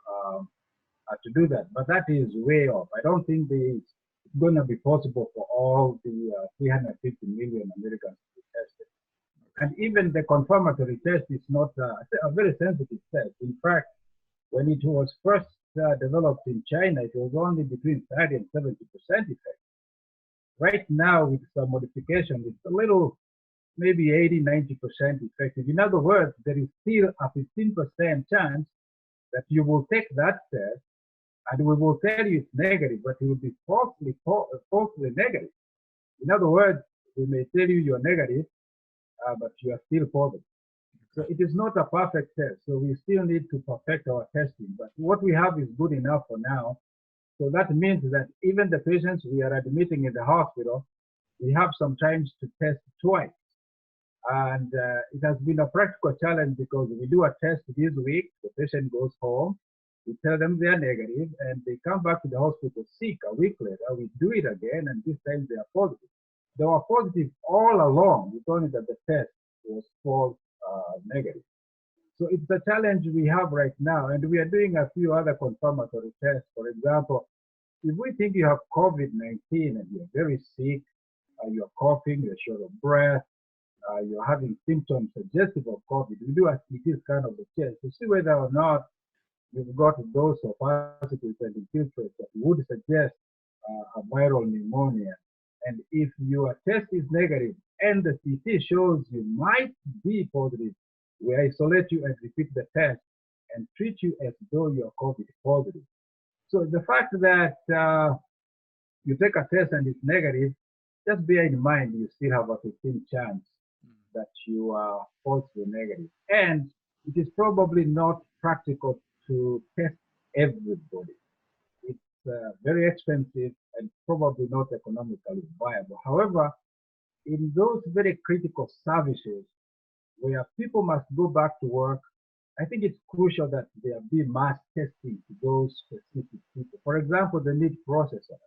C: do that. But that is way off. I don't think it's going to be possible for all the 350 million Americans to be tested. And even the confirmatory test is not a very sensitive test. In fact, when it was first developed in China, it was only between 30 and 70% effect. Right now, with some modification, it's a little, maybe 80, 90% effective. In other words, there is still a 15% chance that you will take that test and we will tell you it's negative, but it will be falsely negative. In other words, we may tell you you're negative, but you are still positive. So it is not a perfect test. So we still need to perfect our testing. But what we have is good enough for now. So that means that even the patients we are admitting in the hospital, we have sometimes to test twice. And it has been a practical challenge, because we do a test this week, the patient goes home, we tell them they are negative, and they come back to the hospital sick a week later. We do it again, and this time they are positive. They were positive all along. It's only that the test was false negative. So it's the challenge we have right now, and we are doing a few other confirmatory tests. For example, if we think you have COVID-19 and you're very sick, you're coughing, you're short of breath, you're having symptoms suggestive of COVID, we do a CT scan of the chest to see whether or not you've got a dose of particles and infiltrates that would suggest a viral pneumonia. And if your test is negative and the CT shows you might be positive, we isolate you and repeat the test and treat you as though you're COVID positive. So the fact that you take a test and it's negative, just bear in mind you still have a 15% chance that you are falsely negative. And it is probably not practical to test everybody. It's very expensive and probably not economically viable. However, in those very critical services where people must go back to work, I think it's crucial that there be mass testing to those specific people. For example, the meat processors.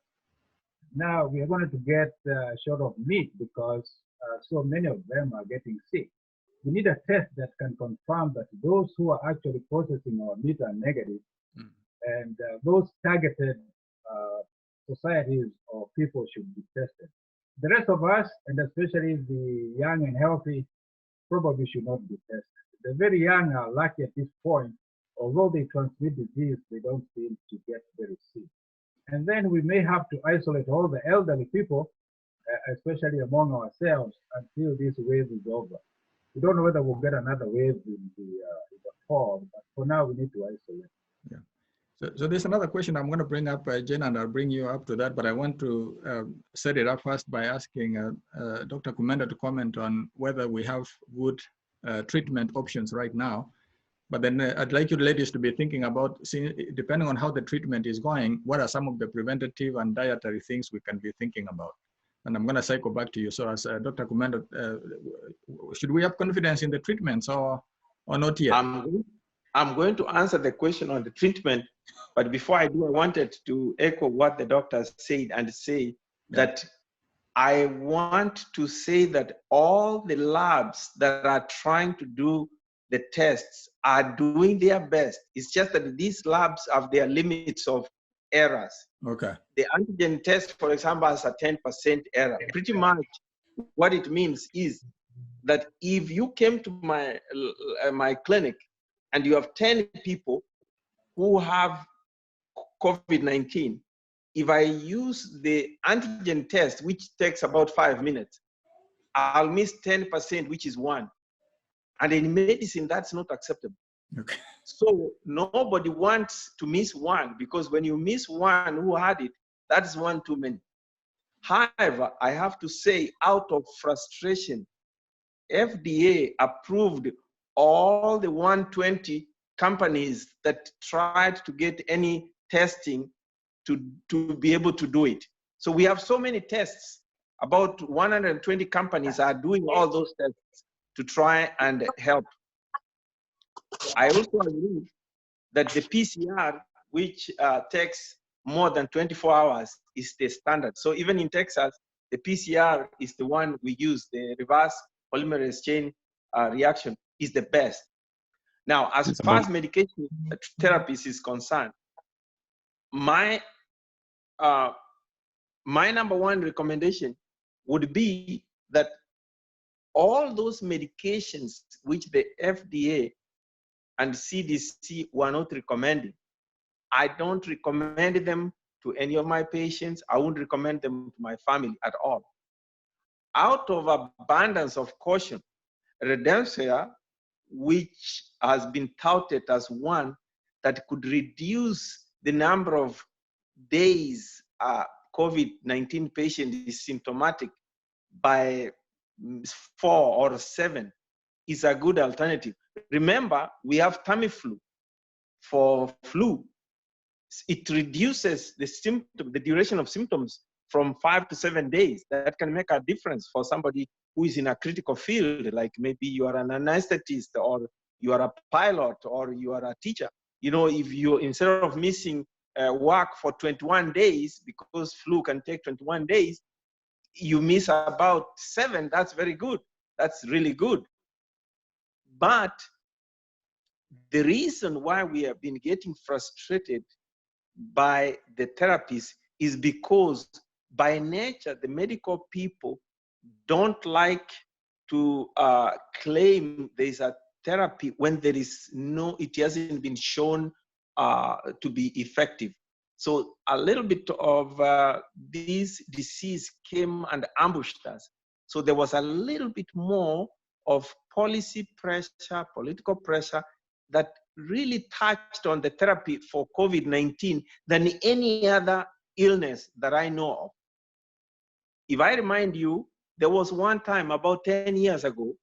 C: Now we are going to get short of meat because so many of them are getting sick. We need a test that can confirm that those who are actually processing our meat are negative, and those targeted societies or people should be tested. The rest of us, and especially the young and healthy, probably should not be tested. The very young are lucky at this point. Although they transmit disease, they don't seem to get very sick. And then we may have to isolate all the elderly people, especially among ourselves, until this wave is over. We don't know whether we'll get another wave in the fall, but for now we need to isolate.
A: Yeah. So there's another question I'm going to bring up, Jen, and I'll bring you up to that, but I want to set it up first by asking Dr. Kumenda to comment on whether we have good treatment options right now. But then I'd like you ladies to be thinking about, depending on how the treatment is going, what are some of the preventative and dietary things we can be thinking about? And I'm going to cycle back to you. So as Dr. Kumenda, should we have confidence in the treatments or not yet?
B: I'm going to answer the question on the treatment, but before I do, I wanted to echo what the doctor said and say that I want to say that all the labs that are trying to do the tests are doing their best. It's just that these labs have their limits of errors.
A: Okay.
B: The antigen test, for example, has a 10% error. Pretty much what it means is that if you came to my clinic and you have 10 people who have COVID-19, if I use the antigen test, which takes about 5 minutes, I'll miss 10%, which is 1. And in medicine, that's not acceptable.
A: Okay.
B: So nobody wants to miss 1, because when you miss 1 who had it, that's 1 too many. However, I have to say, out of frustration, FDA approved all the 120 companies that tried to get any testing to be able to do it. So we have so many tests. About 120 companies are doing all those tests to try and help. I also agree that the PCR, which takes more than 24 hours, is the standard. So even in Texas, the PCR is the one we use. The reverse polymerase chain reaction is the best. Now, as far as medication therapies is concerned, my number one recommendation would be that all those medications which the FDA and CDC were not recommending, I don't recommend them to any of my patients. I wouldn't recommend them to my family at all. Out of abundance of caution, Redempsia, which has been touted as one that could reduce the number of days COVID-19 patient is symptomatic by 4 or 7, is a good alternative. Remember, we have Tamiflu for flu. It reduces the duration of symptoms from 5 to 7 days. That can make a difference for somebody who is in a critical field, like maybe you are an anesthetist, or you are a pilot, or you are a teacher. You know, if you, instead of missing work for 21 days, because flu can take 21 days, you miss about 7, that's very good. That's really good. But the reason why we have been getting frustrated by the therapies is because by nature, the medical people don't like to claim there's a therapy when there is no, it hasn't been shown to be effective. So a little bit of this disease came and ambushed us. So there was a little bit more of policy pressure, political pressure, that really touched on the therapy for COVID-19 than any other illness that I know of. If I remind you, there was one time about 10 years ago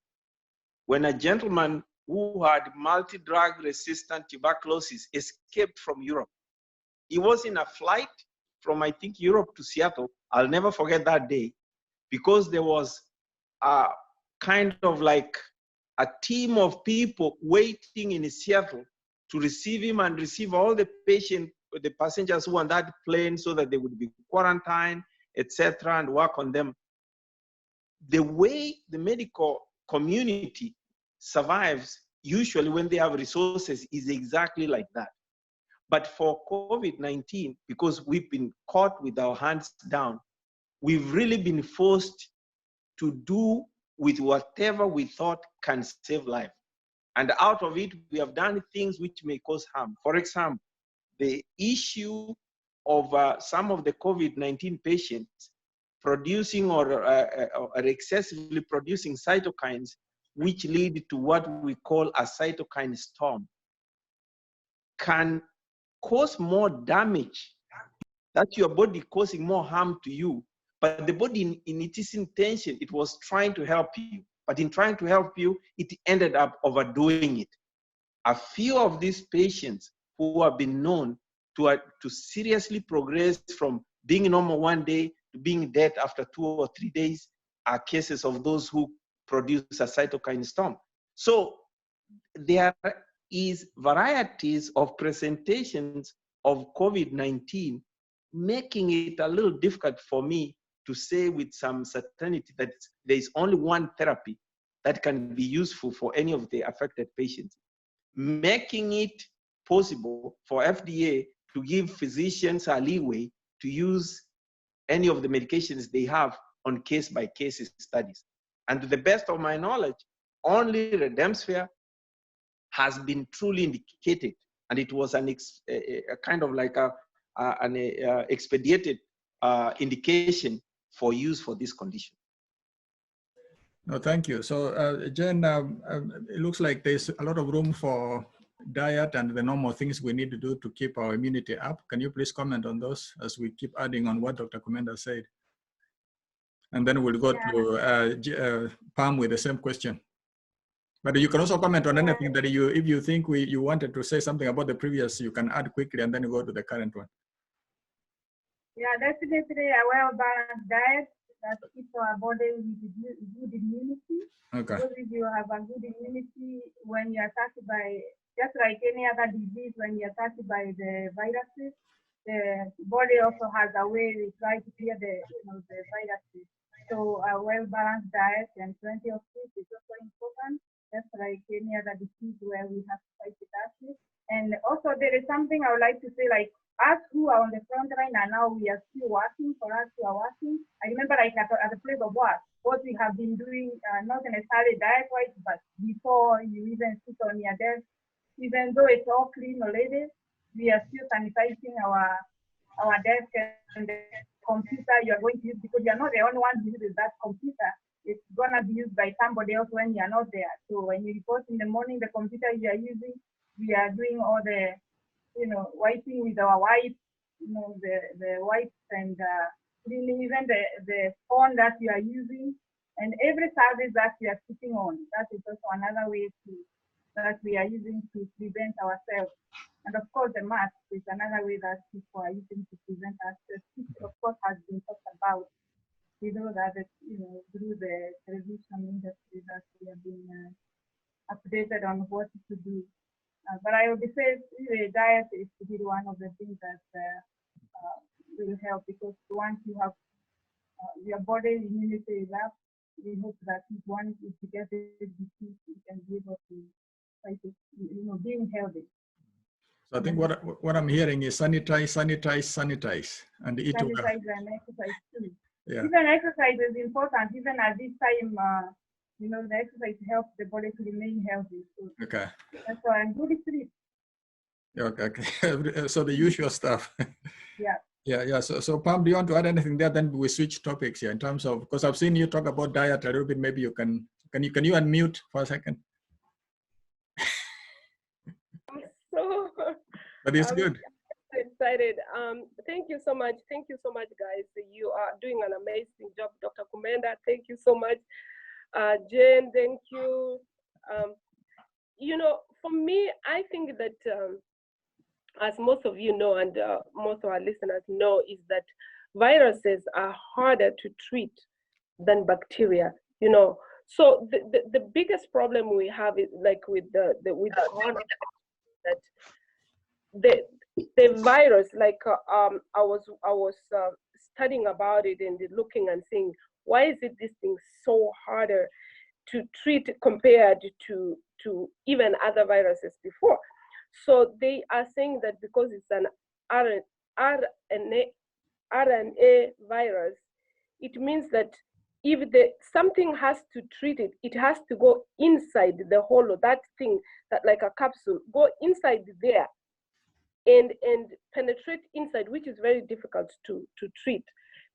B: when a gentleman who had multi-drug resistant tuberculosis escaped from Europe. He was in a flight from, I think, Europe to Seattle. I'll never forget that day, because there was a kind of like a team of people waiting in Seattle to receive him and receive all the the passengers who were on that plane, so that they would be quarantined, etc., and work on them. The way the medical community survives, usually when they have resources, is exactly like that. But for COVID-19, because we've been caught with our hands down, we've really been forced to do with whatever we thought can save life. And out of it, we have done things which may cause harm. For example, the issue of some of the COVID-19 patients producing or excessively producing cytokines, which lead to what we call a cytokine storm, can cause more damage. That's your body causing more harm to you. But the body, in its intention, it was trying to help you. But in trying to help you, it ended up overdoing it. A few of these patients who have been known to seriously progress from being normal one day to being dead after 2 or 3 days are cases of those who produce a cytokine storm. So there is varieties of presentations of COVID-19, making it a little difficult for me to say with some certainty that there is only one therapy that can be useful for any of the affected patients, making it possible for FDA to give physicians a leeway to use any of the medications they have on case-by-case studies. And to the best of my knowledge, only Redemsphere has been truly indicated, and it was an kind of like an expedited indication for use for this condition.
A: No, thank you. So, Jen, it looks like there's a lot of room for diet and the normal things we need to do to keep our immunity up. Can you please comment on those as we keep adding on what Dr. Kumenda said? And then we'll go to Pam with the same question. But you can also comment on anything that if you think you wanted to say something about the previous, you can add quickly and then you go to the current one.
D: Yeah, definitely a well-balanced diet that keeps our body with good immunity.
A: Okay.
D: Because if you have a good immunity, when you're attacked by, just like any other disease, when you're attacked by the viruses, the body also has a way to try to clear the viruses. So a well-balanced diet and plenty of food is also important, just like any other disease where we have to fight with acid. And also there is something I would like to say, like us who are on the front line and now we are still working, for us who are working. I remember like at the place of work, what we have been doing, not necessarily diet-wise, but before you even sit on your desk, even though it's all clean already, we are still sanitizing our desk and the computer you are going to use, because you're not the only one who uses that computer. It's gonna be used by somebody else when you're not there. So when you report in the morning, the computer you are using, we are doing all the, wiping with our wipes, the wipes and cleaning even the phone that you are using, and every service that we are sitting on. That is also another way that we are using to prevent ourselves. And of course, the mask is another way that people are using to prevent access, which of course has been talked about. We know that through the television industry that we have been updated on what to do. But I would say diet is to be one of the things that will help, because once you have your body immunity is up, we hope that once you get this disease, you can be able to fight it, being healthy.
A: So I think what I'm hearing is sanitize, sanitize, sanitize, and eat well.
D: Sanitize and exercise too.
A: Yeah.
D: Even exercise is important. Even at this time, the exercise helps the body to remain healthy. So
A: Okay.
D: that's why I'm good sleep.
A: Okay. So the usual stuff.
D: Yeah.
A: Yeah. So Pam, do you want to add anything there? Then we switch topics here in terms of, because I've seen you talk about diet a little bit. Maybe you can you unmute for a second?
E: So,
A: but it's good.
E: Excited. Thank you so much. Thank you so much, guys. You are doing an amazing job, Dr. Kumenda. Thank you so much. Jane, thank you. For me, I think that as most of you know, and most of our listeners know, is that viruses are harder to treat than bacteria. So the biggest problem we have is like with corona, that the virus, like I was studying about it and looking and saying, why is it this thing so harder to treat compared to even other viruses before? So they are saying that because it's an RNA virus, it means that if something has to treat it, it has to go inside the hollow, that thing, that like a capsule, go inside there and penetrate inside, which is very difficult to treat,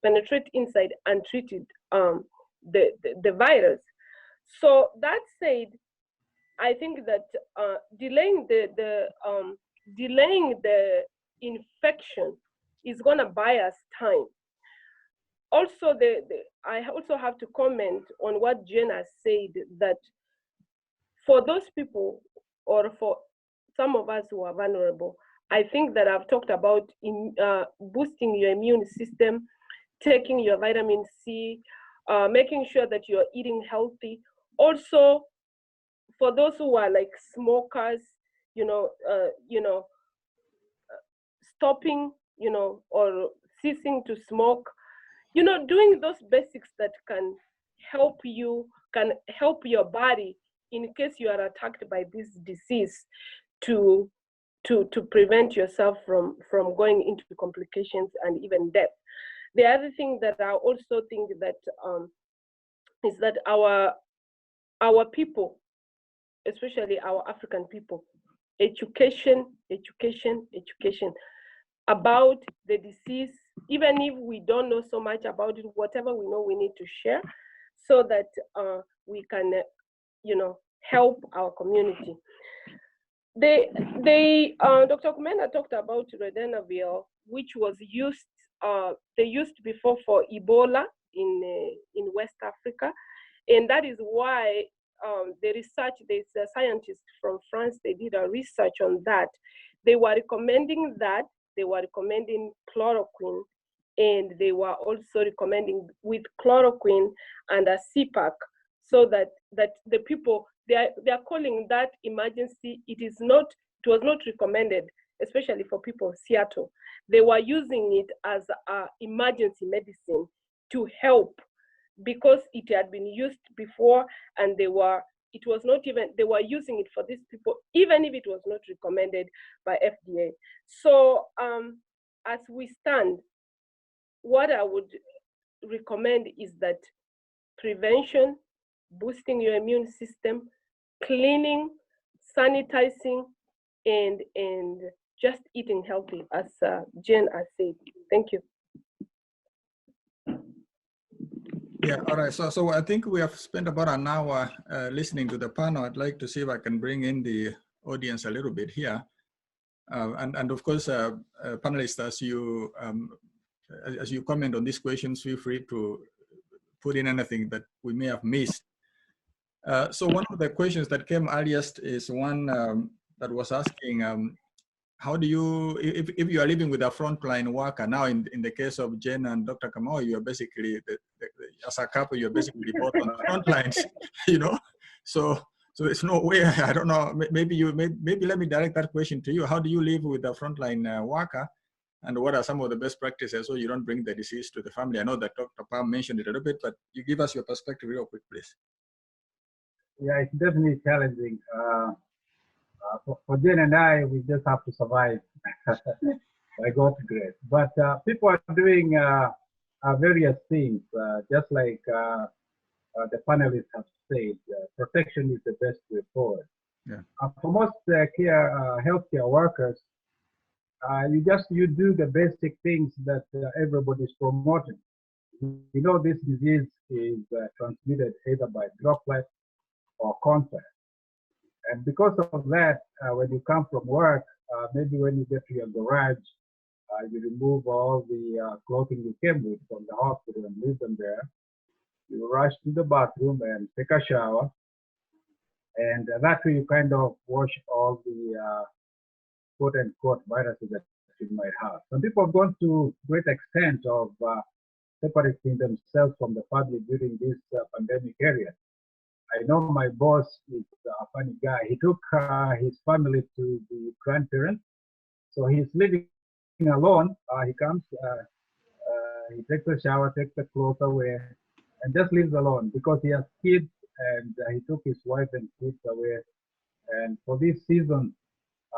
E: penetrate inside and treat it, the virus. So that said, I think that delaying the infection is going to buy us time. Also, I also have to comment on what Jen has said, that for those people, or for some of us who are vulnerable, I think that I've talked about boosting your immune system, taking your vitamin C, making sure that you're eating healthy. Also, for those who are like smokers, stopping, or ceasing to smoke, doing those basics that can help your body in case you are attacked by this disease, to prevent yourself from going into complications and even death. The other thing that I also think that is that our people, especially our African people, education about the disease. Even if we don't know so much about it, whatever we know, we need to share so that we can, help our community. Dr. Kumenda talked about ridenavir, which was used, they used before for Ebola in West Africa. And that is why there's a scientist from France, they did a research on that. They were recommending that, they were recommending chloroquine, and they were also recommending with chloroquine and a CPAC, so that the people, they are calling that emergency. It was not recommended, especially for people of Seattle. They were using it as an emergency medicine to help, because it had been used before, and they were using it for these people, even if it was not recommended by FDA. So as we stand, what I would recommend is that prevention, boosting your immune system, cleaning, sanitizing, and just eating healthy, as Jen has said. Thank you.
A: Yeah, all right. So I think we have spent about an hour listening to the panel. I'd like to see if I can bring in the audience a little bit here. And of course, panelists, as you comment on these questions, feel free to put in anything that we may have missed. So one of the questions that came earliest is one that was asking, how do you, if you are living with a frontline worker, now in the case of Jen and Dr. Kamau, you are basically, as a couple, you're basically both on the front lines, So there's no way, I don't know, maybe let me direct that question to you. How do you live with a frontline worker? And what are some of the best practices so you don't bring the disease to the family? I know that Dr. Pam mentioned it a little bit, but you give us your perspective real quick, please.
C: Yeah, it's definitely challenging. For Jen and I, we just have to survive by God's grace. But people are doing various things, just like the panelists have said. Protection is the best way forward.
A: Yeah.
C: For most healthcare workers, you do the basic things that everybody's promoting. This disease is transmitted either by droplet or contact. And because of that, when you come from work, maybe when you get to your garage, you remove all the clothing you came with from the hospital and leave them there. You rush to the bathroom and take a shower. And that way you kind of wash all the quote unquote viruses that you might have. Some people have gone to great extent of separating themselves from the family during this pandemic period. I know my boss is a funny guy. He took his family to the grandparents. So he's living alone. He comes, he takes a shower, takes the clothes away, and just lives alone because he has kids, and he took his wife and kids away. And for this season,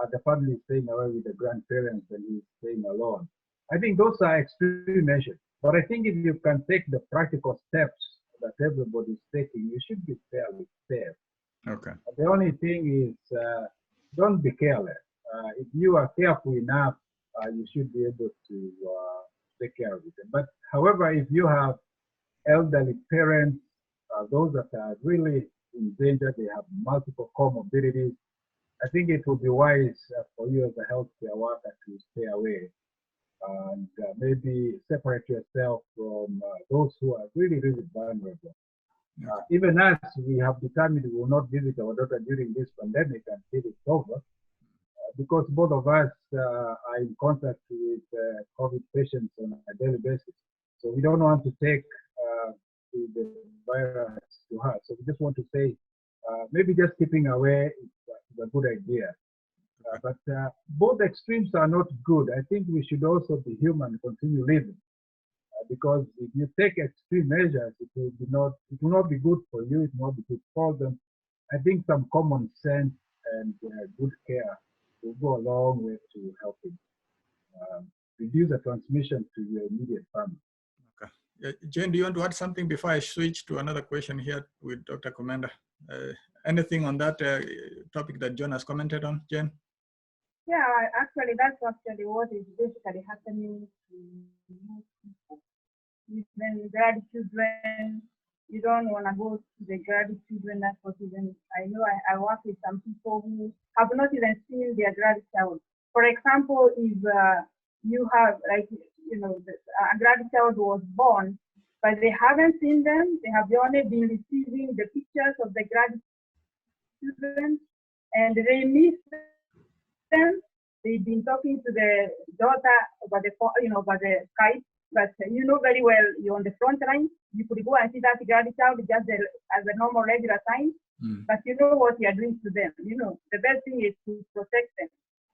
C: the family is staying away with the grandparents and he's staying alone. I think those are extreme measures. But I think if you can take the practical steps that everybody's taking, you should be fairly safe.
A: Okay.
C: The only thing is, don't be careless. If you are careful enough, you should be able to take care of it. But however, if you have elderly parents, those that are really in danger, they have multiple comorbidities, I think it would be wise for you as a healthcare worker to stay away and maybe separate yourself from those who are really, really vulnerable. Even us, we have determined we will not visit our daughter during this pandemic until it's over, because both of us are in contact with COVID patients on a daily basis. So we don't want to take the virus to her. So we just want to say, maybe just keeping away is a good idea. But both extremes are not good. I think we should also be human and continue living. Because if you take extreme measures, it will not be good for you, it will not be good for them. I think some common sense and good care will go a long way to helping reduce the transmission to your immediate family.
A: Okay. Jane, do you want to add something before I switch to another question here with Dr. Kumenda? Anything on that topic that John has commented on, Jane?
D: Yeah, actually, that's actually what is basically happening to most people. Even grad children, you don't want to go to the grad children. That's what even I know. I work with some people who have not even seen their grad child. For example, if you have, like, you know, a grad child was born, but they haven't seen them. They have only been receiving the pictures of the grad children, and they miss them. They've been talking to the daughter about the, you know, about the Skype. But you know very well, you're on the front line. You could go and see that grad child just as a normal regular time. But you know what you are doing to them. You know, the best thing is to protect them.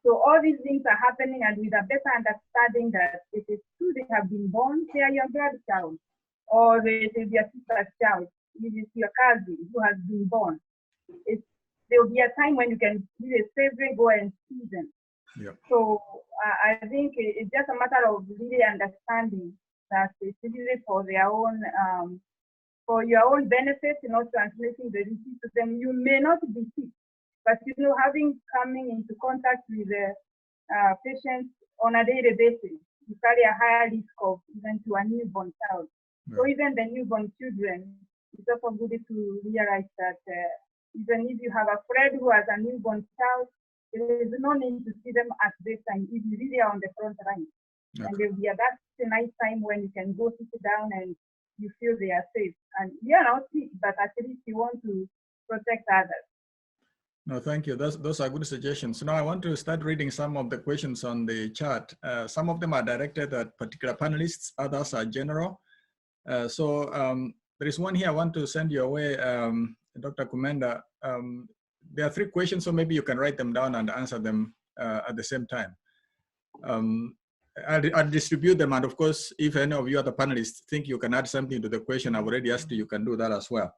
D: So all these things are happening, and with a better understanding that it is true they have been born, they are your grad child, or it is your sister's child, it is your cousin who has been born. There will be a time when you can really safely go and see them.
A: Yep.
D: So I think it's just a matter of really understanding that it's really for their own, for your own benefit, you know, transmitting the disease to them. You may not be sick, but you know, coming into contact with the patients on a daily basis, you carry a higher risk of even to a newborn child. Right. So even the newborn children, it's also good to realize that even if you have a friend who has a newborn child, there is no need to see them at this time if you really are on the front line. Okay. And there will be that's a nice time when you can go sit down and you feel they are safe. And you are not sick, but at least you want to protect others.
A: No, thank you. Those are good suggestions. Now I want to start reading some of the questions on the chat. Some of them are directed at particular panelists, others are general. So there is one here I want to send your way, Dr. Kumenda. There are 3 questions, so maybe you can write them down and answer them at the same time. I'll distribute them, and of course, if any of you other panelists think you can add something to the question I've already asked you can do that as well.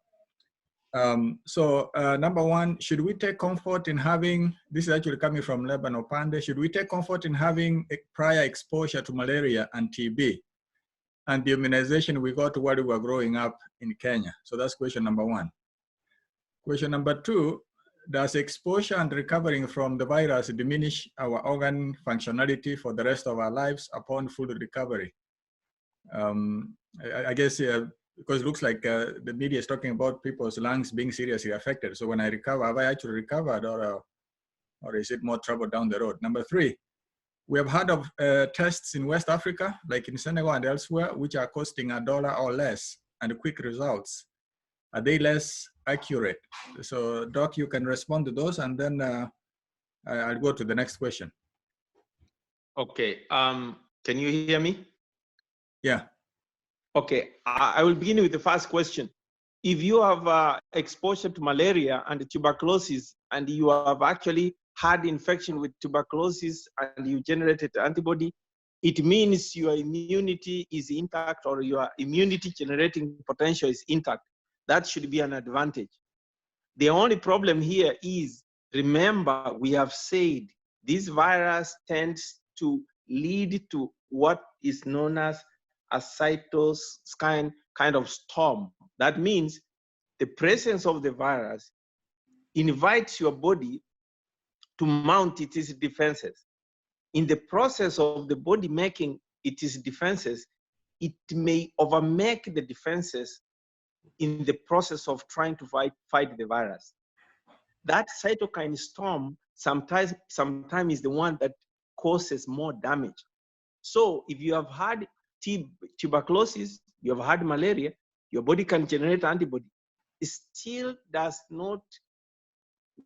A: So number 1, should we take comfort in having, this is actually coming from Lebanon Pande, should we take comfort in having a prior exposure to malaria and TB and the immunization we got while we were growing up in Kenya? So that's question number 1. Question number 2, does exposure and recovering from the virus diminish our organ functionality for the rest of our lives upon full recovery? I guess because it looks like the media is talking about people's lungs being seriously affected. So when I recover, have I actually recovered, or is it more trouble down the road? Number 3, we have heard of tests in West Africa, like in Senegal and elsewhere, which are costing $1 or less and quick results. Are they less accurate? So Doc, you can respond to those, and then I'll go to the next question.
B: Okay, can you hear me?
A: Yeah.
B: Okay, I will begin with the first question. If you have exposure to malaria and tuberculosis, and you have actually had infection with tuberculosis and you generated antibody, it means your immunity is intact, or your immunity generating potential is intact. That should be an advantage. The only problem here is, remember, we have said this virus tends to lead to what is known as a cytokine kind of storm. That means the presence of the virus invites your body to mount its defenses. In the process of the body making its defenses, it may overmake the defenses in the process of trying to fight the virus. that cytokine storm sometimes is the one that causes more damage. So if you have had tuberculosis, you have had malaria, your body can generate antibody. It still does not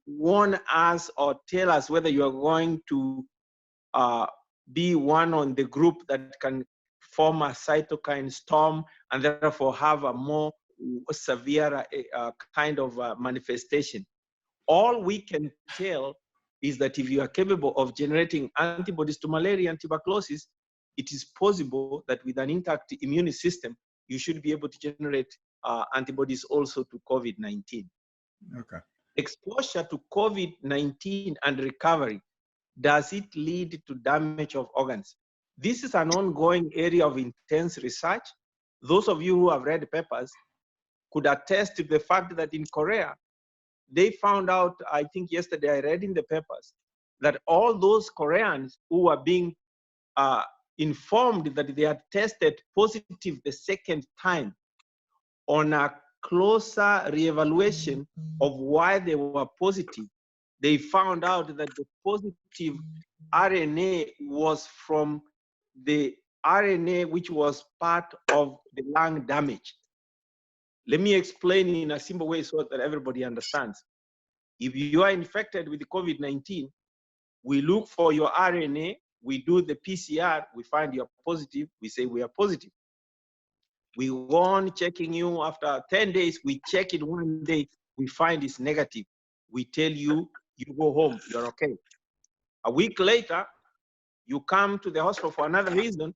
B: warn us or tell us whether you are going to be one on the group that can form a cytokine storm and therefore have a more severe kind of manifestation. All we can tell is that if you are capable of generating antibodies to malaria and tuberculosis, it is possible that with an intact immune system, you should be able to generate antibodies also to COVID-19.
A: Okay.
B: Exposure to COVID-19 and recovery, does it lead to damage of organs? This is an ongoing area of intense research. Those of you who have read papers could attest to the fact that in Korea, they found out, I think yesterday I read in the papers, that all those Koreans who were being informed that they had tested positive the second time, on a closer reevaluation of why they were positive, they found out that the positive RNA was from the RNA which was part of the lung damage. Let me explain in a simple way so that everybody understands. If you are infected with COVID-19, we look for your RNA, we do the PCR, we find you're positive, we say we are positive. We go on checking you after 10 days, we check it one day, we find it's negative. We tell you, you go home, you're okay. A week later, you come to the hospital for another reason,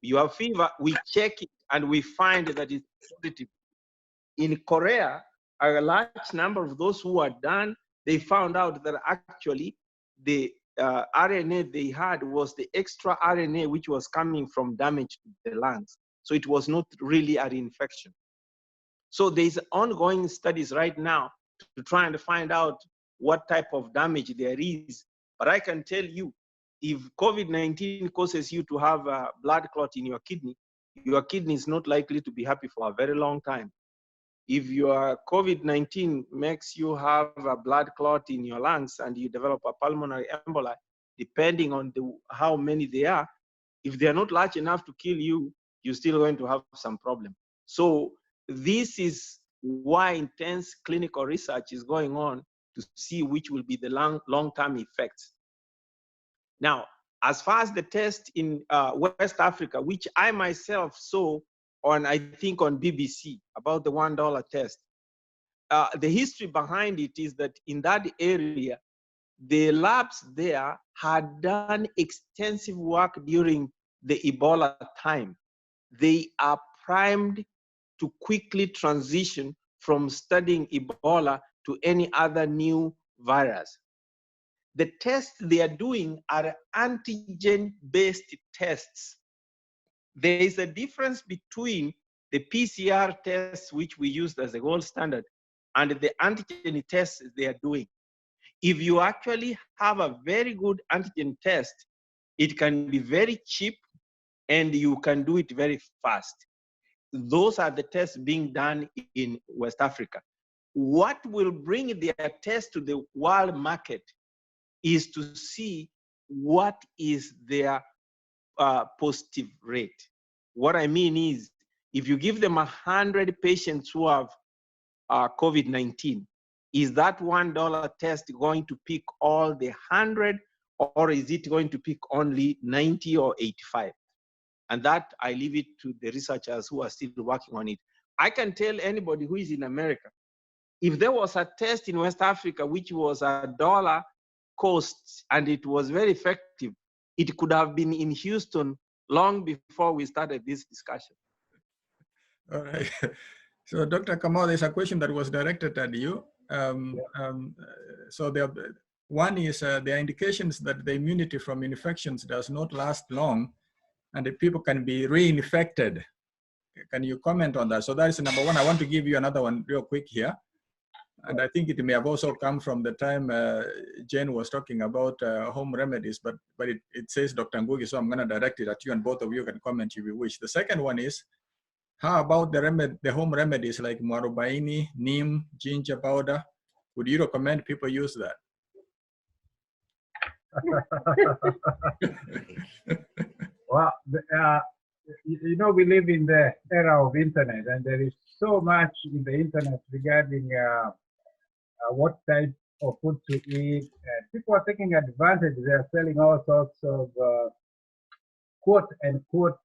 B: you have fever, we check it and we find that it's positive. In Korea, a large number of those who are done, they found out that actually the RNA they had was the extra RNA which was coming from damage to the lungs. So it was not really a reinfection. So there's ongoing studies right now to try and find out what type of damage there is. But I can tell you, if COVID-19 causes you to have a blood clot in your kidney is not likely to be happy for a very long time. If your COVID-19 makes you have a blood clot in your lungs and you develop a pulmonary emboli, depending on how many they are, if they are not large enough to kill you, you're still going to have some problem. So this is why intense clinical research is going on to see which will be the long-term effects. Now, as far as the test in West Africa, which I myself saw on, I think on BBC, about the $1 test, the history behind it is that in that area, the labs there had done extensive work during the Ebola time. They are primed to quickly transition from studying Ebola to any other new virus. The tests they are doing are antigen-based tests. There is a difference between the PCR tests, which we used as a gold standard, and the antigen tests they are doing. If you actually have a very good antigen test, it can be very cheap and you can do it very fast. Those are the tests being done in West Africa. What will bring their test to the world market is to see what is their positive rate. What I mean is, if you give them 100 patients who have COVID-19, is that $1 test going to pick all the 100, or is it going to pick only 90 or 85? And that I leave it to the researchers who are still working on it. I can tell anybody who is in America, if there was a test in West Africa which was $1 cost and it was very effective, it could have been in Houston long before we started this discussion.
A: All right. So Dr. Kamau, there's a question that was directed at you. So one is there are indications that the immunity from infections does not last long and the people can be reinfected. Can you comment on that? So that is number one. I want to give you another one real quick here. And I think it may have also come from the time Jane was talking about home remedies, but it says Dr. Ngugi, so I'm going to direct it at you and both of you can comment if you wish. The second one is, how about the home remedies like Mwarubaini, neem, ginger powder? Would you recommend people use that?
C: Well, you know, we live in the era of internet, and there is so much in the internet regarding what type of food to eat. And people are taking advantage. They are selling all sorts of quote unquote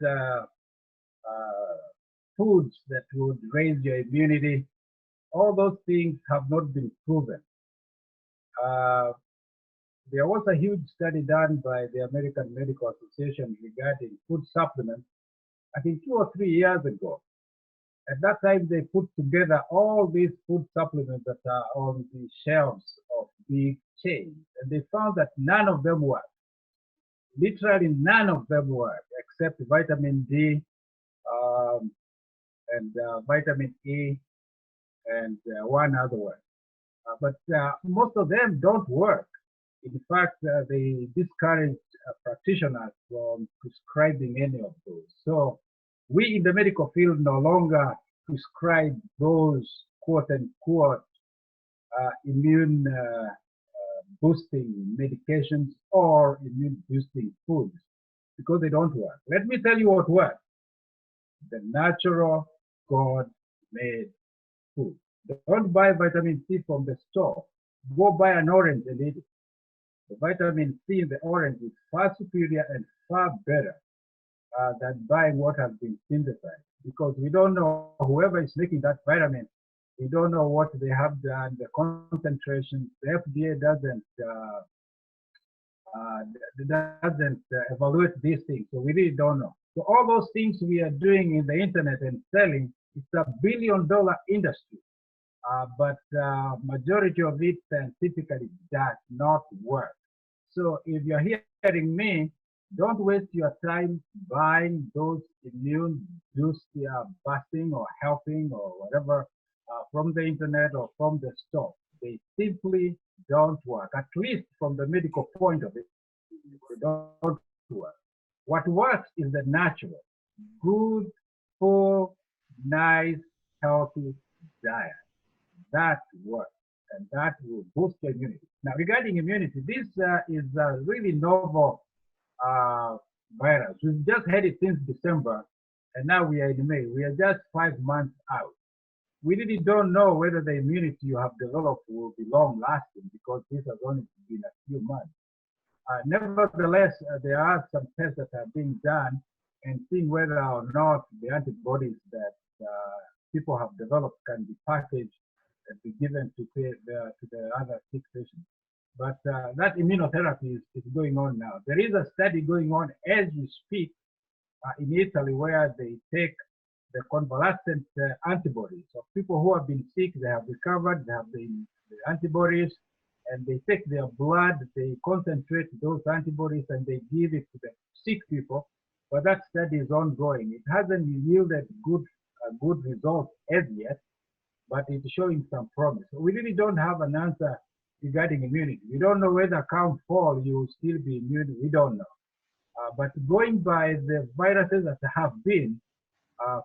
C: foods that would raise your immunity. All those things have not been proven. There was a huge study done by the American Medical Association regarding food supplements, I think 2 or 3 years ago. At that time, they put together all these food supplements that are on the shelves of big chains, and they found that none of them work. Literally none of them work, except vitamin D and vitamin E and one other one. But most of them don't work. In fact, they discourage practitioners from prescribing any of those. So we in the medical field no longer prescribe those quote unquote immune boosting medications or immune boosting foods because they don't work. Let me tell you what works. The natural God-made food. Don't buy vitamin C from the store. Go buy an orange and eat it. The vitamin C in the orange is far superior and far better than buying what has been synthesized, because we don't know whoever is making that vitamin. We don't know what they have done, the concentration. The FDA doesn't evaluate these things, so we really don't know. So all those things we are doing in the internet and selling, it's a billion-dollar industry. But majority of it scientifically does not work. So if you're hearing me, don't waste your time buying those immune boosting or helping or whatever from the internet or from the store. They simply don't work, at least from the medical point of it. They don't work. What works is the natural, good, full, nice, healthy diet. That works, and that will boost your immunity. Now, regarding immunity, this is a really novel virus. We've just had it since December, and now we are in May. We are just 5 months out. We really don't know whether the immunity you have developed will be long-lasting because this has only been a few months. Nevertheless, there are some tests that are being done and seeing whether or not the antibodies that people have developed can be packaged and be given to the other sick patients. But that immunotherapy is going on now. There is a study going on as we speak in Italy where they take the convalescent antibodies of people who have been sick, they have recovered, they have the antibodies, and they take their blood, they concentrate those antibodies, and they give it to the sick people. But that study is ongoing. It hasn't yielded good results as yet, but it's showing some promise. So we really don't have an answer regarding immunity. We don't know whether count fall, you will still be immune. We don't know. But going by the viruses that have been,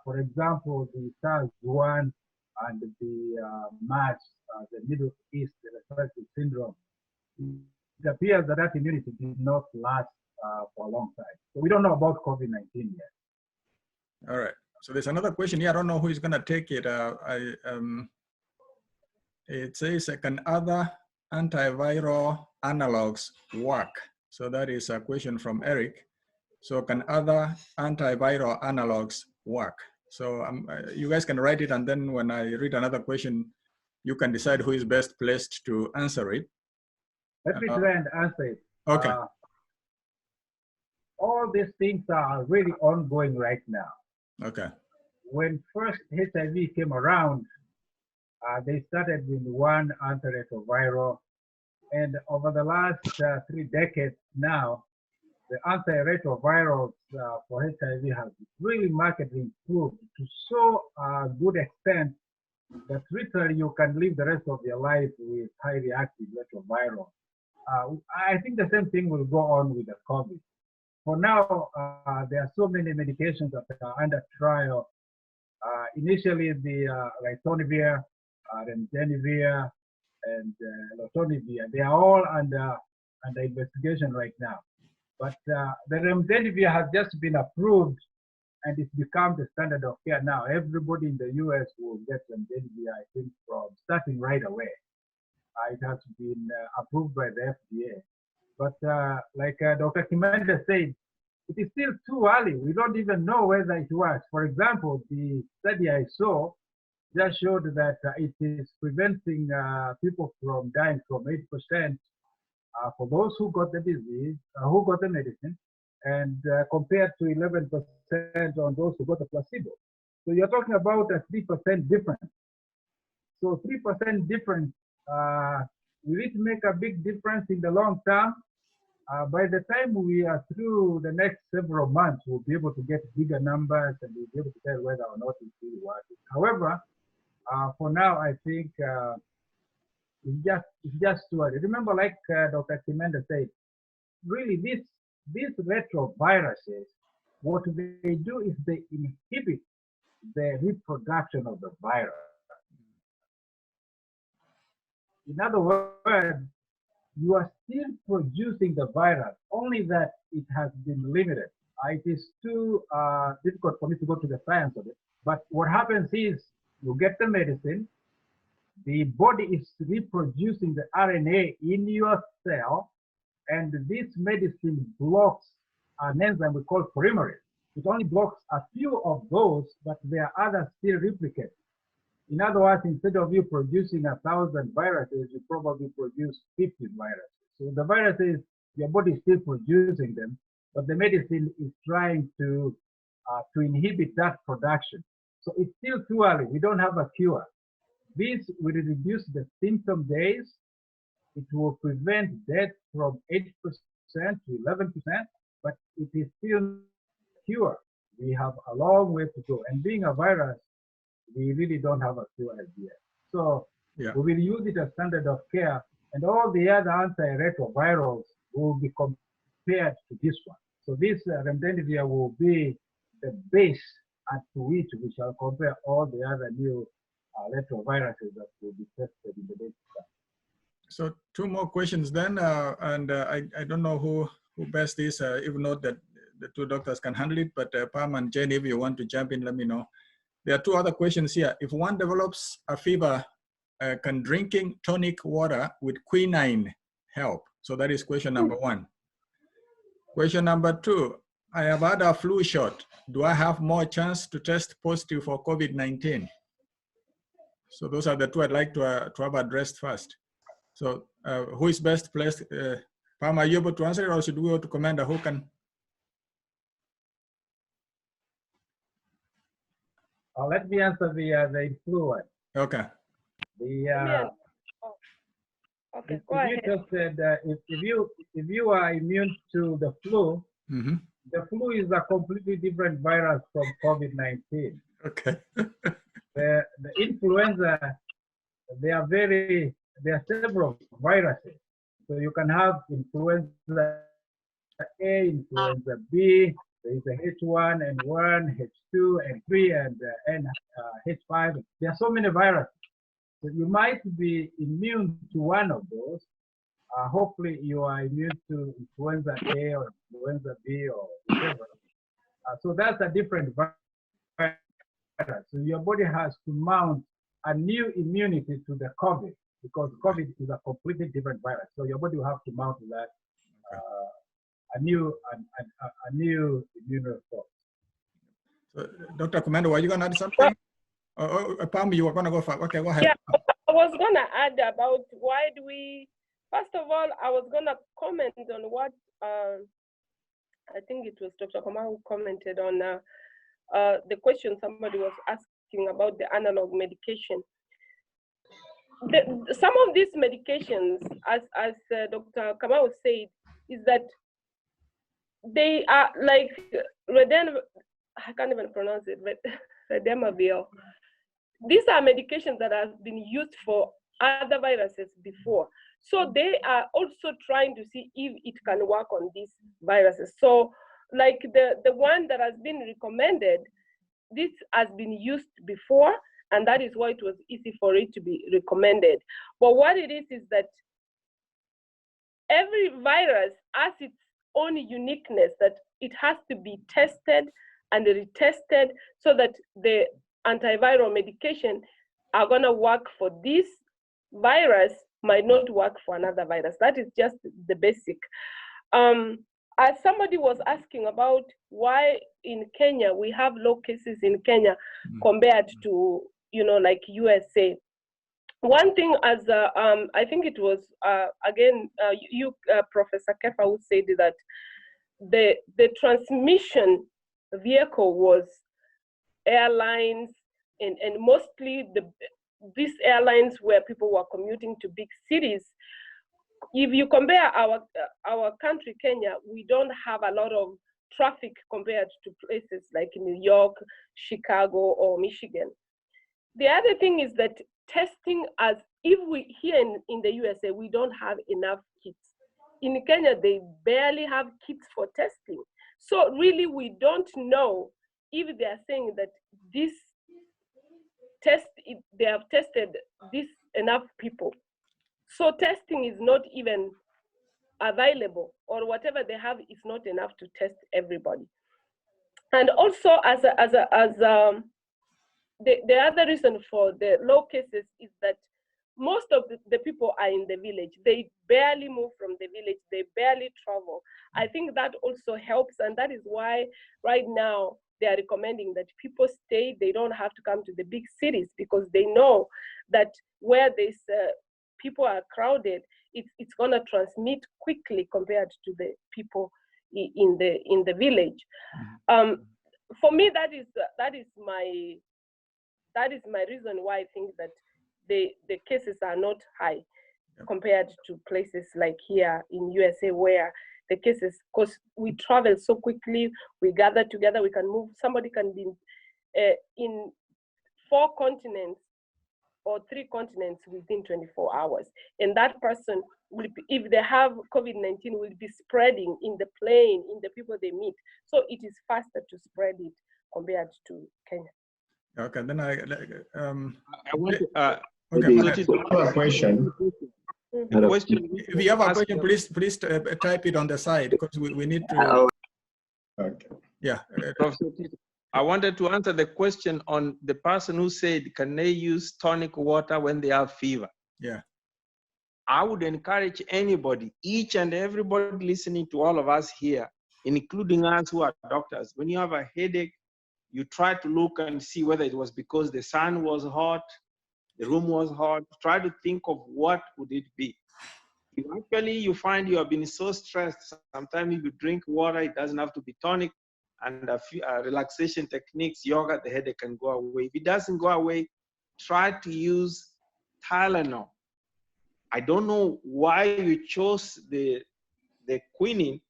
C: for example, the SARS-1 and the MARS, the Middle East respiratory syndrome, it appears that that immunity did not last for a long time. So we don't know about COVID-19 yet.
A: All right. So there's another question here. I don't know who is going to take it. It says, can other antiviral analogs work? So that is a question from Eric. So can other antiviral analogs work? So you guys can write it, and then when I read another question, you can decide who is best placed to answer it.
C: Let me try and answer it.
A: Okay.
C: All these things are really ongoing right now.
A: Okay.
C: When first HIV came around, they started with one antiretroviral, and over the last 3 decades now, the antiretrovirals for HIV have really markedly improved to so good extent that literally you can live the rest of your life with highly active retroviral. I think the same thing will go on with the COVID. For now, there are so many medications that are under trial. Initially, the ritonavir, remdesivir, and Lotonivir. They are all under investigation right now. But the remdesivir has just been approved, and it's become the standard of care now. Everybody in the US will get remdesivir, I think, from starting right away. It has been approved by the FDA. But like Dr. Kumenda said, it is still too early. We don't even know whether it works. For example, the study I saw just showed that it is preventing people from dying from 8% for those who got the disease, who got the medicine, and compared to 11% on those who got the placebo. So you're talking about a 3% difference. So 3% difference, will it make a big difference in the long term? By the time we are through the next several months, we'll be able to get bigger numbers and we'll be able to tell whether or not it's really working. However, for now, I think it's just too early. Remember, like Dr. Kumenda said, really these retroviruses, what they do is they inhibit the reproduction of the virus. In other words, you are still producing the virus, only that it has been limited. It is too difficult for me to go to the science of it. But what happens is you get the medicine, the body is reproducing the RNA in your cell, and this medicine blocks an enzyme we call polymerase. It only blocks a few of those, but there are others still replicate. In other words, instead of you producing 1,000 viruses, you probably produce 50 viruses. So the viruses, your body is still producing them, but the medicine is trying to inhibit that production. So it's still too early. We don't have a cure. This will reduce the symptom days. It will prevent death from 8% to 11%, but it is still a cure. We have a long way to go. And being a virus, we really don't have a cure yet. So we will use it as standard of care, and all the other antiretrovirals will be compared to this one. So this remdesivir will be the base at which we shall compare all the other new retroviruses that will be tested in the days to come.
A: So 2 more questions then, and I don't know who best is, even though that the 2 doctors can handle it, but Pam and Jenny, if you want to jump in, let me know. There are 2 other questions here. If one develops a fever, can drinking tonic water with quinine help? So that is question number 1. Question number 2, I have had a flu shot. Do I have more chance to test positive for COVID-19? So those are the 2 I'd like to have addressed first. So who is best placed? Pam, are you able to answer it, or should we go to Kumenda? Who can?
C: Let me answer the flu one.
A: Okay.
E: Okay, go ahead.
C: You just said if you are immune to the flu, the flu is a completely different virus from COVID-19.
A: Okay.
C: The influenza, there are several viruses. So you can have influenza A, influenza B, there is a H1N1, H2, N3, and H5. There are so many viruses. So you might be immune to one of those. Hopefully you are immune to influenza A or influenza B or whatever. So that's a different virus. So your body has to mount a new immunity to the COVID, because COVID is a completely different virus. So your body will have to mount that a new immune response.
A: So, Dr. Kumenda, were you going to add something? Pam, you were going to go for, okay, go ahead.
E: Yeah, I was going to add about why do we, first of all, I was going to comment on what, I think it was Dr. Kamau who commented on the question somebody was asking about the analog medication. Some of these medications, as Dr. Kamau said, is that they are like, I can't even pronounce it, but Redemavir. These are medications that have been used for other viruses before. So they are also trying to see if it can work on these viruses. So like the one that has been recommended, this has been used before, And that is why it was easy for it to be recommended. But what it is that every virus has its own uniqueness, that it has to be tested and retested so that the antiviral medication are going to work for this virus might not work for another virus. That is just the basic. As somebody was asking about why in Kenya we have low cases in Kenya compared to, you know, like USA. One thing, as I think it was again Professor Kefa, who said that the transmission vehicle was airlines, and mostly these airlines where people were commuting to big cities. If you compare our country, Kenya, we don't have a lot of traffic compared to places like New York, Chicago, or Michigan. The other thing is that testing, as if we here in the USA, we don't have enough kits. In Kenya, they barely have kits for testing. So really, we don't know if they are saying that this test, they have tested this enough people. So testing is not even available, or whatever they have is not enough to test everybody. And also, the other reason for the low cases is that most of the people are in the village. They barely move from the village. They barely travel. I think that also helps, and that is why right now they are recommending that people stay. They don't have to come to the big cities, because they know that where this people are crowded, it's going to transmit quickly compared to the people in the village. For me, that is my reason why I think that the cases are not high compared to places like here in USA, where the cases, because we travel so quickly, we gather together, we can move. Somebody can be in 4 continents or 3 continents within 24 hours. And that person, will be, if they have COVID-19, will be spreading in the plane, in the people they meet. So it is faster to spread it compared to Kenya.
A: Okay, then I
B: want to,
A: okay,
F: I have a question.
A: If you have a question, please type it on the side, because we need to.
F: Okay.
A: Yeah.
B: Prof, I wanted to answer the question on the person who said, can they use tonic water when they have fever?
A: Yeah.
B: I would encourage anybody, each and everybody listening to all of us here, including us who are doctors, when you have a headache, you try to look and see whether it was because the sun was hot, the room was hot. Try to think of what would it be. If actually you find you have been so stressed, sometimes if you drink water, it doesn't have to be tonic, and a few relaxation techniques, yoga, the headache can go away. If it doesn't go away, try to use Tylenol. I don't know why you chose the quinine,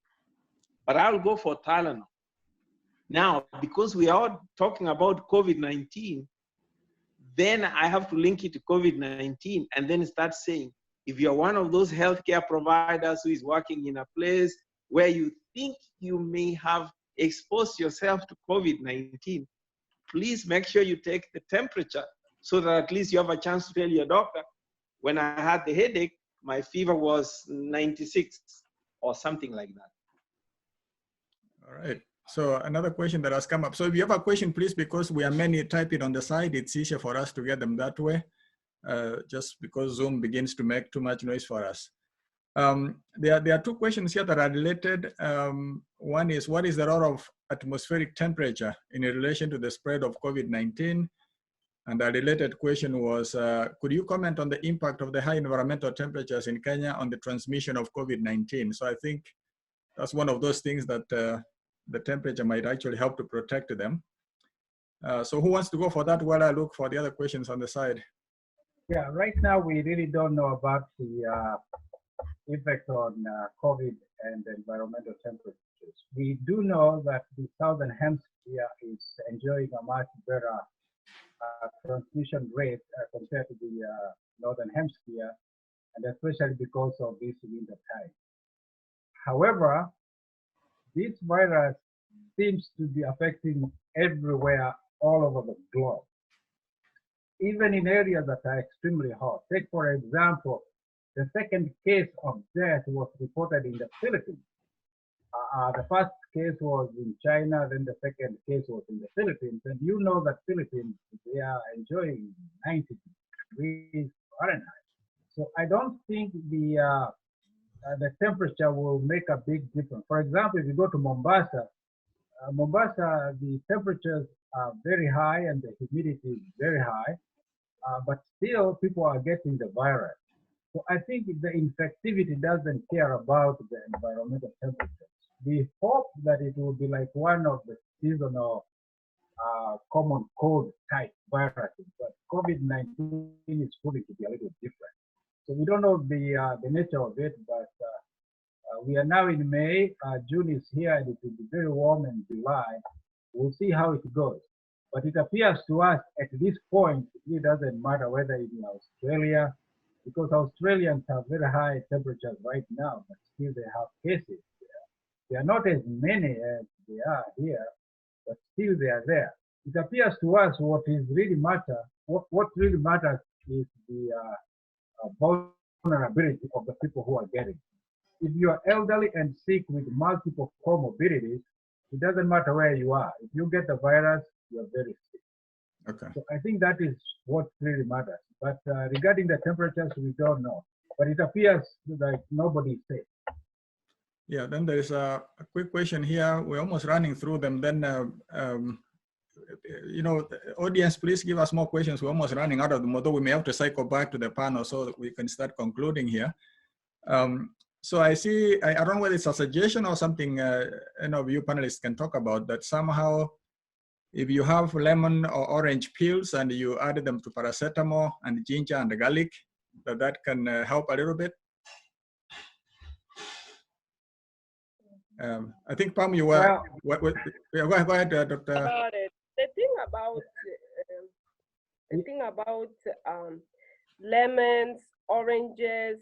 B: but I'll go for Tylenol. Now, because we are talking about COVID-19, then I have to link it to COVID-19 and then start saying, if you're one of those healthcare providers who is working in a place where you think you may have exposed yourself to COVID-19, please make sure you take the temperature so that at least you have a chance to tell your doctor, when I had the headache, my fever was 96 or something like that.
A: All right. So another question that has come up. So if you have a question, please, because we are many, type it on the side. It's easier for us to get them that way, just because Zoom begins to make too much noise for us. There are 2 questions here that are related. One is, what is the role of atmospheric temperature in relation to the spread of COVID-19? And a related question was, could you comment on the impact of the high environmental temperatures in Kenya on the transmission of COVID-19? So I think that's one of those things that the temperature might actually help to protect them. So who wants to go for that while I look for the other questions on the side?
C: Yeah, right now we really don't know about the effect on COVID and environmental temperatures. We do know that the southern hemisphere is enjoying a much better transmission rate compared to the northern hemisphere, and especially because of this winter time. However, this virus seems to be affecting everywhere all over the globe. even in areas that are extremely hot. Take, for example, the second case of death was reported in the Philippines. The first case was in China, then the second case was in the Philippines. And you know that Philippines, they are enjoying 90 degrees Fahrenheit. So I don't think the temperature will make a big difference. For example, if you go to Mombasa, the temperatures are very high and the humidity is very high, but still people are getting the virus. So I think the infectivity doesn't care about the environmental temperatures. We hope that it will be like one of the seasonal common cold type viruses, but COVID-19 is proving to be a little different. So we don't know the nature of it, but we are now in May, June is here, and it will be very warm in July. We'll see how it goes. But it appears to us at this point, it doesn't matter whether it's in Australia, because Australians have very high temperatures right now, but still they have cases there. They are not as many as they are here, but still they are there. It appears to us what really matters is the vulnerability of the people who are getting it. If you are elderly and sick with multiple comorbidities, it doesn't matter where you are. If you get the virus, you are very sick.
A: Okay.
C: So I think that is what really matters. But regarding the temperatures, we don't know. But it appears like nobody is safe.
A: Yeah, then there is a quick question here. We're almost running through them. Then, you know, audience, please give us more questions. We're almost running out of them, although we may have to cycle back to the panel so that we can start concluding here. So I see, I don't know whether it's a suggestion or something any of you panelists can talk about, that somehow if you have lemon or orange peels and you add them to paracetamol and ginger and garlic, that can help a little bit. I think, Pam, you were, go ahead, Dr.
E: About it. The thing about lemons, oranges,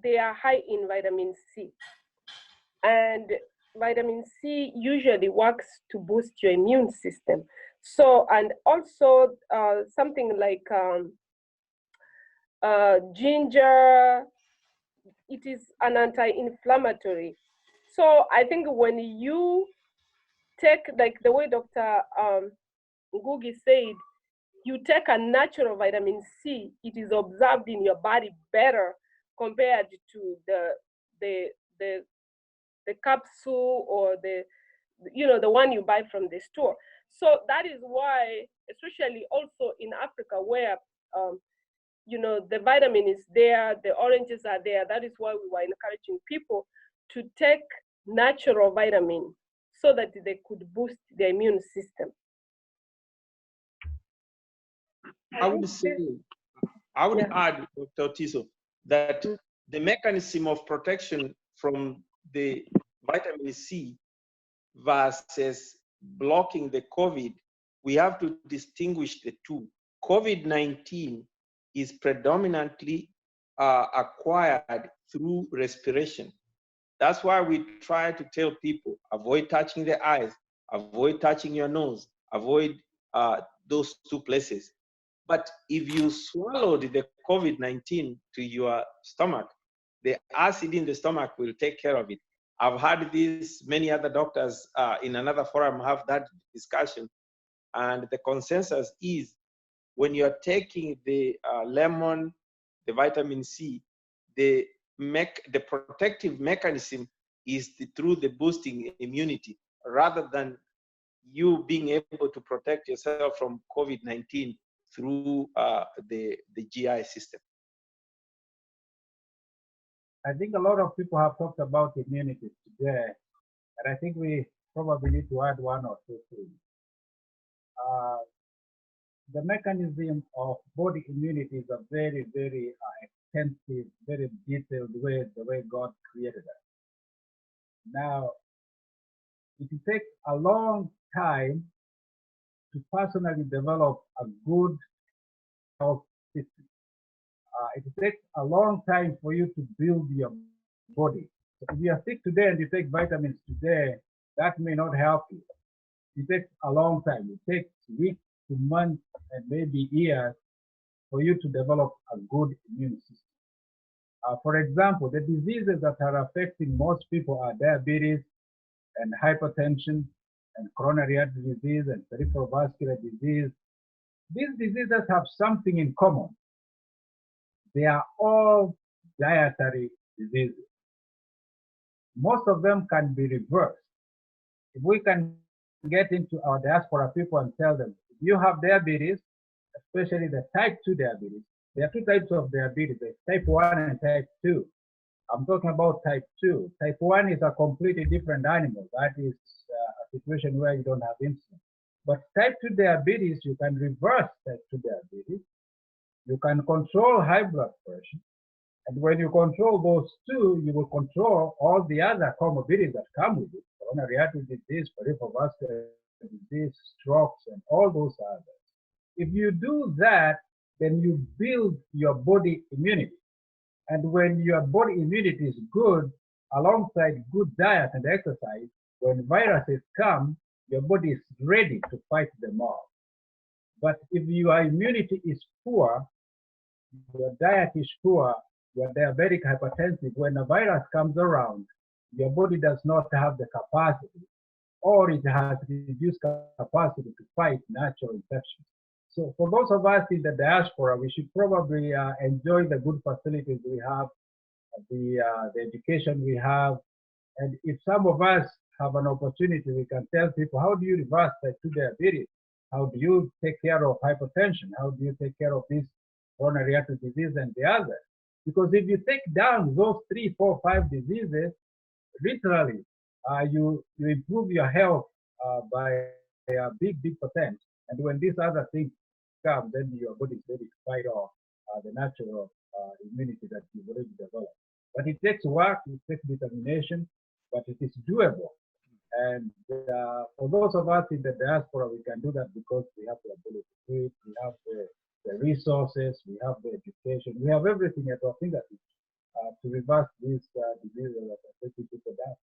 E: they are high in vitamin C. And vitamin C usually works to boost your immune system. So, and also something like ginger, it is an anti-inflammatory. So I think when you take, like the way Dr. Ngugi said, you take a natural vitamin C, it is observed in your body better compared to the capsule or the one you buy from the store. So that is why, especially also in Africa, where the vitamin is there, the oranges are there. That is why we were encouraging people to take natural vitamin so that they could boost their immune system.
B: I would add, Dr. Otiso, that the mechanism of protection from the vitamin C versus blocking the COVID, we have to distinguish the two. COVID-19 is predominantly acquired through respiration. That's why we try to tell people, avoid touching the eyes, avoid touching your nose, avoid those two places. But if you swallowed the COVID-19 to your stomach, the acid in the stomach will take care of it. I've had this, many other doctors in another forum have that discussion. And the consensus is when you're taking the lemon, the vitamin C, the protective mechanism is through the boosting immunity rather than you being able to protect yourself from COVID-19 through the GI system.
C: I think a lot of people have talked about immunity today, and I think we probably need to add one or two things. The mechanism of body immunity is a very, very extensive, very detailed way, the way God created us. Now, it takes a long time to personally develop a good health system. It takes a long time for you to build your body. So if you are sick today and you take vitamins today, that may not help you. It takes a long time. It takes weeks to months and maybe years for you to develop a good immune system. For example, the diseases that are affecting most people are diabetes and hypertension and coronary artery disease and peripheral vascular disease. These diseases have something in common. They are all dietary diseases. Most of them can be reversed. If we can get into our diaspora people and tell them, if you have diabetes, especially the type 2 diabetes, there are two types of diabetes, there's type 1 and type 2. I'm talking about type 2. Type 1 is a completely different animal. That is a situation where you don't have insulin. But type 2 diabetes, you can reverse type 2 diabetes. You can control high blood pressure. And when you control those two, you will control all the other comorbidities that come with it. Coronary artery disease, peripheral vascular disease, strokes, and all those others. If you do that, then you build your body immunity. And when your body immunity is good, alongside good diet and exercise, when viruses come, your body is ready to fight them off. But if your immunity is poor, your diet is poor, you're diabetic, hypertensive, when a virus comes around, your body does not have the capacity, or it has reduced capacity to fight natural infections. So for those of us in the diaspora, we should probably enjoy the good facilities we have, the education we have. And if some of us have an opportunity, we can tell people, how do you reverse type 2 diabetes? How do you take care of hypertension? How do you take care of this coronary artery disease and the others? Because if you take down those 3, 4, 5 diseases, literally, you improve your health by a big percent. And when these other things come, then your body is ready to fight off the natural immunity that you've already developed. But it takes work, it takes determination, but it is doable. And for those of us in the diaspora, we can do that because we have the ability to do it, we have the resources, we have the education, we have everything at our fingertips to reverse these diseases that are taking people down.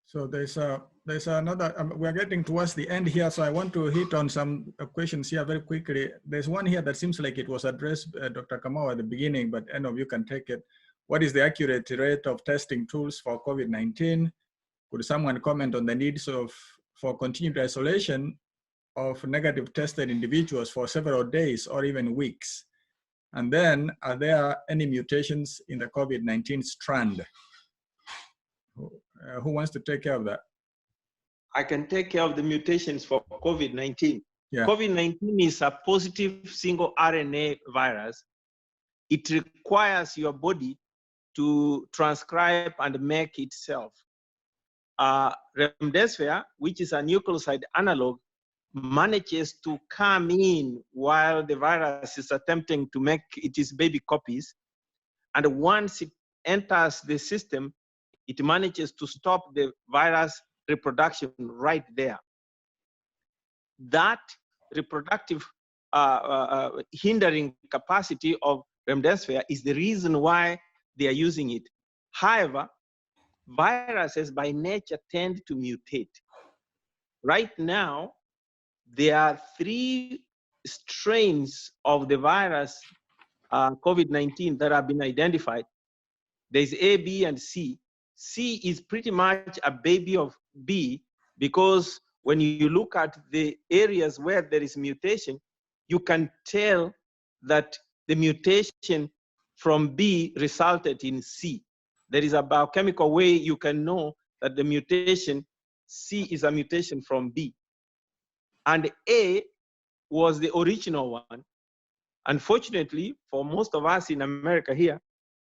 A: So there's another, we're getting towards the end here, so I want to hit on some questions here very quickly. There's one here that seems like it was addressed, Dr. Kamau, at the beginning, but any of you can take it. What is the accurate rate of testing tools for COVID-19? Could someone comment on the needs for continued isolation of negative tested individuals for several days or even weeks? And then, are there any mutations in the COVID-19 strand? Who wants to take care of that?
B: I can take care of the mutations for COVID-19. Yeah. COVID-19 is a positive single RNA virus. It requires your body to transcribe and make itself. Remdesivir, which is a nucleoside analog, manages to come in while the virus is attempting to make its baby copies. And once it enters the system, it manages to stop the virus reproduction right there. That reproductive hindering capacity of remdesivir is the reason why they are using it. However, viruses by nature tend to mutate. Right now, there are 3 strains of the virus COVID-19 that have been identified. There's A, B, and C. C is pretty much a baby of B because when you look at the areas where there is mutation, you can tell that the mutation from B resulted in C. There is a biochemical way you can know that the mutation C is a mutation from B. And A was the original one. Unfortunately, for most of us in America here,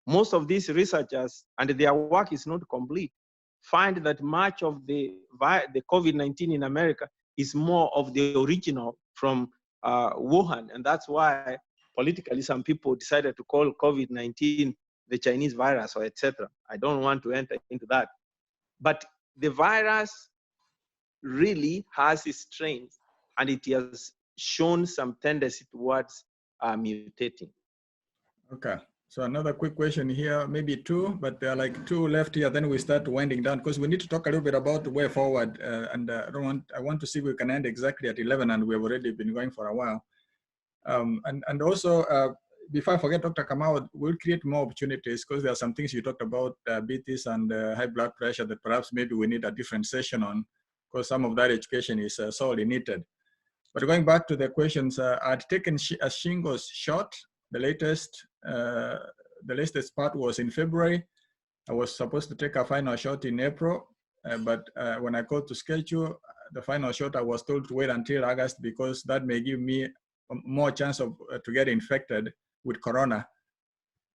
B: most of these researchers, and their work is not complete, find that much of the COVID-19 in America is more of the original from Wuhan. And that's why politically some people decided to call COVID-19 the Chinese virus or etc. I don't want to enter into that. But the virus really has its strains and it has shown some tendency towards mutating.
A: Okay. So another quick question here, maybe two, but there are like two left here. Then we start winding down because we need to talk a little bit about the way forward. I want to see if we can end exactly at 11, and we've already been going for a while. And also, before I forget, Dr. Kamau, we'll create more opportunities because there are some things you talked about, diabetes and high blood pressure that perhaps maybe we need a different session on because some of that education is sorely needed. But going back to the questions, I'd taken a shingles shot. The latest part was in February. I was supposed to take a final shot in April, but when I called to schedule the final shot, I was told to wait until August because that may give me more chance of to get infected with corona.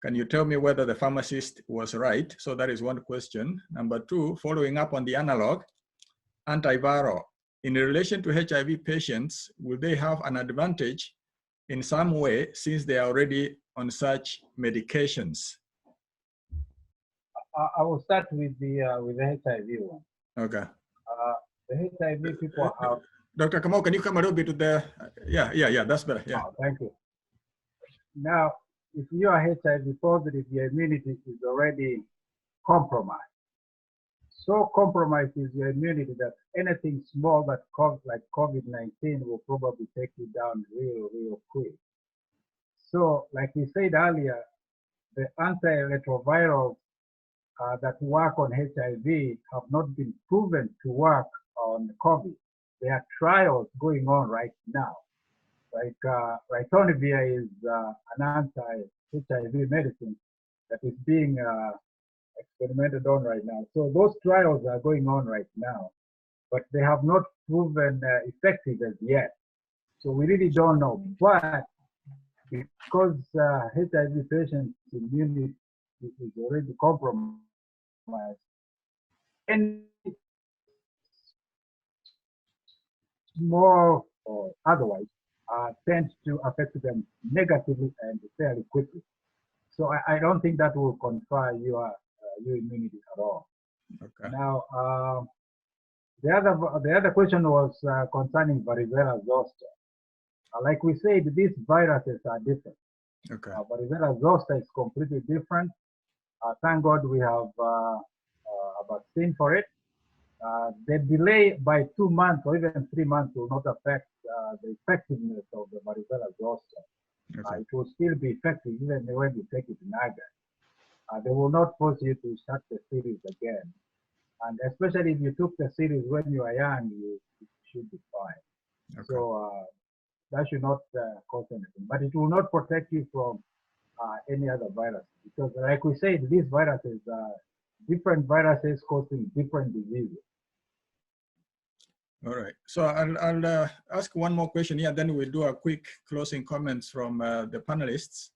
A: Can you tell me whether the pharmacist was right? So that is one question. Number two, following up on the analog, antiviral. In relation to HIV patients, will they have an advantage in some way since they are already on such medications?
C: I will start with the HIV one.
A: Okay.
C: The HIV people have.
A: Dr. Kamau, can you come a little bit to the? Yeah, that's better. Yeah.
C: Oh, thank you. Now, if you are HIV positive, your immunity is already compromised. So compromised is your immunity that anything small that comes like COVID-19 will probably take you down real quick. So, like we said earlier, the antiretrovirals that work on HIV have not been proven to work on COVID. There are trials going on right now. Like ritonavir is an anti-HIV medicine that is being experimented on right now. So those trials are going on right now, but they have not proven effective as yet. So we really don't know. But because HIV patients' immunity is already compromised, and more or otherwise tend to affect them negatively and fairly quickly. So I don't think that will confer your immunity at all.
A: Okay.
C: Now, the other question was concerning varicella zoster. Like we said, these viruses are different.
A: Okay.
C: Varicella zoster is completely different. Thank God we have a vaccine for it. The delay by 2 months or even 3 months will not affect the effectiveness of the varicella zoster.
A: Okay.
C: It will still be effective even when you take it in August. They will not force you to start the series again. And especially if you took the series when you are young, you should be fine. Okay. So that should not cause anything. But it will not protect you from any other virus. Because like we said, these viruses are different viruses causing different diseases.
A: All right. So I'll ask one more question here, then we'll do a quick closing comments from the panelists.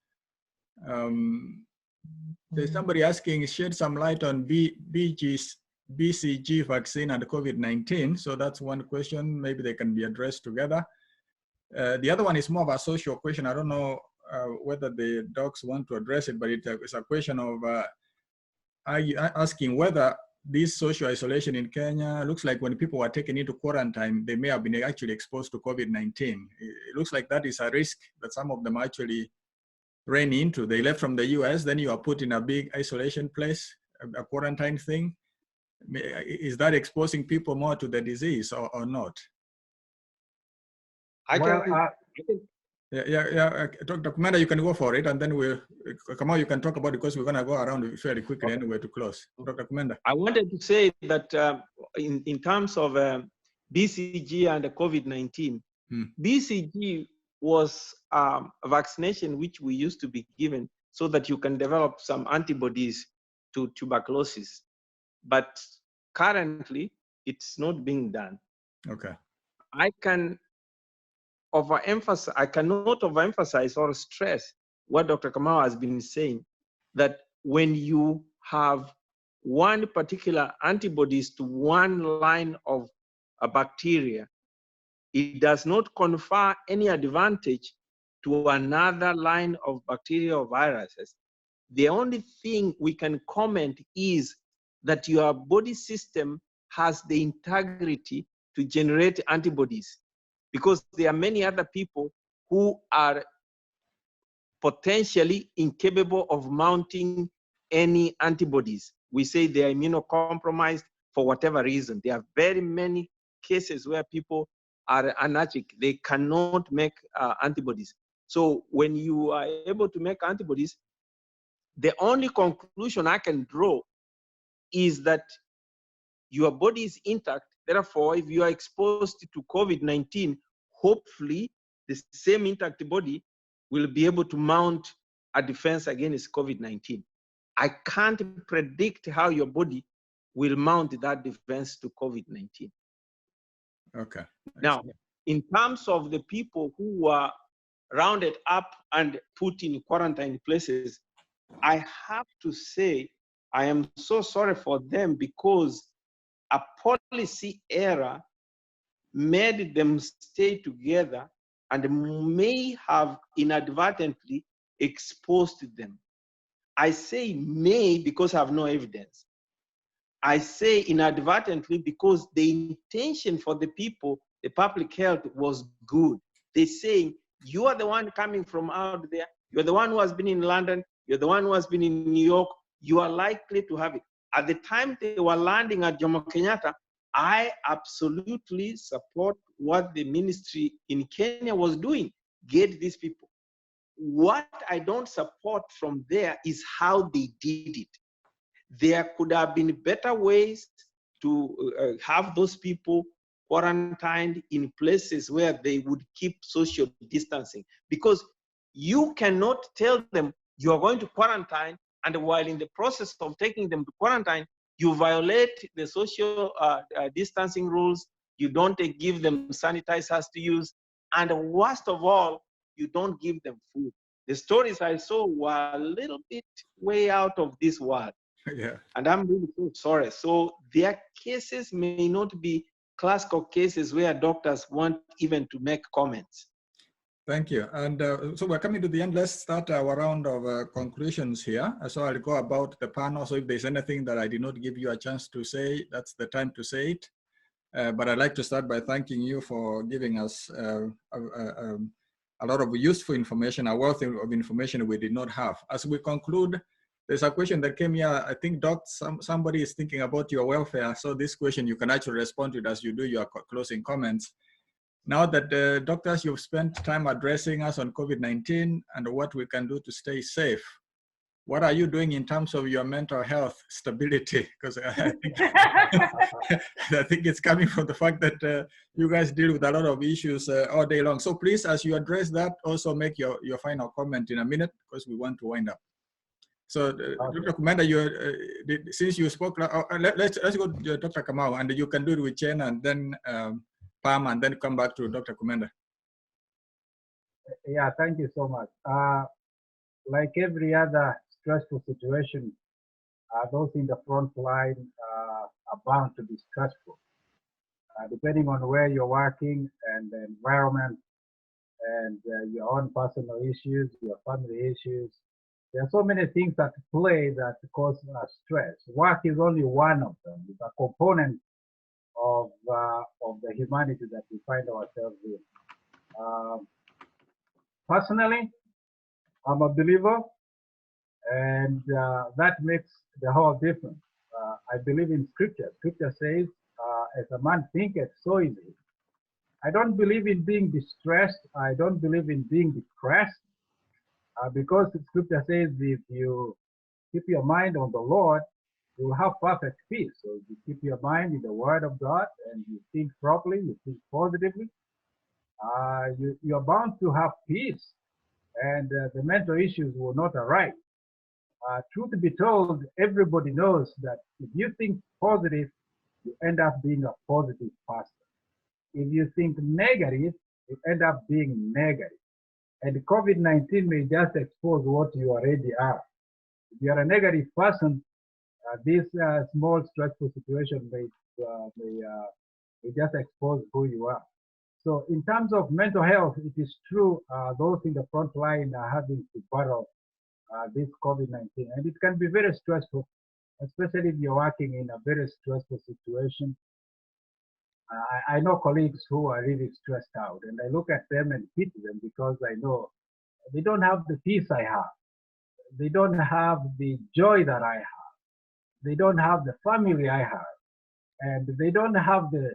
A: There's somebody asking, shed some light on BCG vaccine and COVID-19. So that's one question. Maybe they can be addressed together. The other one is more of a social question. I don't know whether the docs want to address it, but it's a question of asking whether this social isolation in Kenya looks like when people were taken into quarantine, they may have been actually exposed to COVID-19. It looks like that is a risk that some of them actually ran into. They left from the US, then you are put in a big isolation place, a quarantine thing. Is that exposing people more to the disease or not? Yeah, Dr. Kumenda, you can go for it, and then Kamau, you can talk about it because we're going to go around fairly quickly anyway to close. Dr. Kumenda.
B: I wanted to say that in terms of BCG and COVID-19, BCG was a vaccination which we used to be given so that you can develop some antibodies to tuberculosis. But currently, it's not being done.
A: Okay.
B: I cannot overemphasize or stress what Dr. Kamau has been saying, that when you have one particular antibodies to one line of a bacteria, it does not confer any advantage to another line of bacteria or viruses. The only thing we can comment is that your body system has the integrity to generate antibodies, because there are many other people who are potentially incapable of mounting any antibodies. We say they are immunocompromised for whatever reason. There are very many cases where people are anarchic. They cannot make antibodies. So when you are able to make antibodies, the only conclusion I can draw is that your body is intact. Therefore, if you are exposed to COVID-19, hopefully the same intact body will be able to mount a defense against COVID-19. I can't predict how your body will mount that defense to COVID-19.
A: Okay.
B: Now, in terms of the people who were rounded up and put in quarantine places, I have to say, I am so sorry for them, because a policy error made them stay together and may have inadvertently exposed them. I say may because I have no evidence. I say inadvertently because the intention for the people, the public health, was good. They say, you are the one coming from out there, you're the one who has been in London, you're the one who has been in New York, you are likely to have it. At the time they were landing at Jomo Kenyatta, I absolutely support what the ministry in Kenya was doing, get these people. What I don't support from there is how they did it. There could have been better ways to have those people quarantined in places where they would keep social distancing, because you cannot tell them you are going to quarantine, and while in the process of taking them to quarantine, you violate the social distancing rules, you don't give them sanitizers to use, and worst of all, you don't give them food. The stories I saw were a little bit way out of this world.
A: Yeah.
B: And I'm really so sorry. So their cases may not be classical cases where doctors want even to make comments.
A: Thank you. And so we're coming to the end. Let's start our round of conclusions here. So I'll go about the panel. So if there's anything that I did not give you a chance to say, that's the time to say it. But I'd like to start by thanking you for giving us a lot of useful information, a wealth of information we did not have. As we conclude, there's a question that came here. I think, Doc, somebody is thinking about your welfare. So this question, you can actually respond to it as you do your closing comments. Now that doctors, you've spent time addressing us on COVID-19 and what we can do to stay safe, what are you doing in terms of your mental health stability? Because I think it's coming from the fact that you guys deal with a lot of issues all day long. So please, as you address that, also make your final comment in a minute, because we want to wind up. So, Dr. Kumenda, since you spoke, let's go to Dr. Kamau, and you can do it with Chen and then Pam, and then come back to Dr. Kumenda.
C: Yeah, thank you so much. Like every other stressful situation, those in the front line are bound to be stressful, depending on where you're working and the environment and your own personal issues, your family issues. There are so many things that play that cause stress. Work is only one of them. It's a component of the humanity that we find ourselves in. Personally, I'm a believer, and that makes the whole difference. I believe in Scripture. Scripture says, as a man thinketh, so is he. I don't believe in being distressed. I don't believe in being depressed, because the Scripture says if you keep your mind on the Lord, you will have perfect peace. So if you keep your mind in the Word of God and you think properly, you think positively, you're bound to have peace, and the mental issues will not arise. Truth be told, everybody knows that if you think positive, you end up being a positive person. If you think negative, you end up being negative. And COVID-19 may just expose what you already are. If you are a negative person, this small stressful situation may just expose who you are. So in terms of mental health, it is true, those in the front line are having to battle this COVID-19. And it can be very stressful, especially if you're working in a very stressful situation. I know colleagues who are really stressed out, and I look at them and pity them, because I know They don't have the peace I have. They don't have the joy that I have. They don't have the family I have. And they don't have the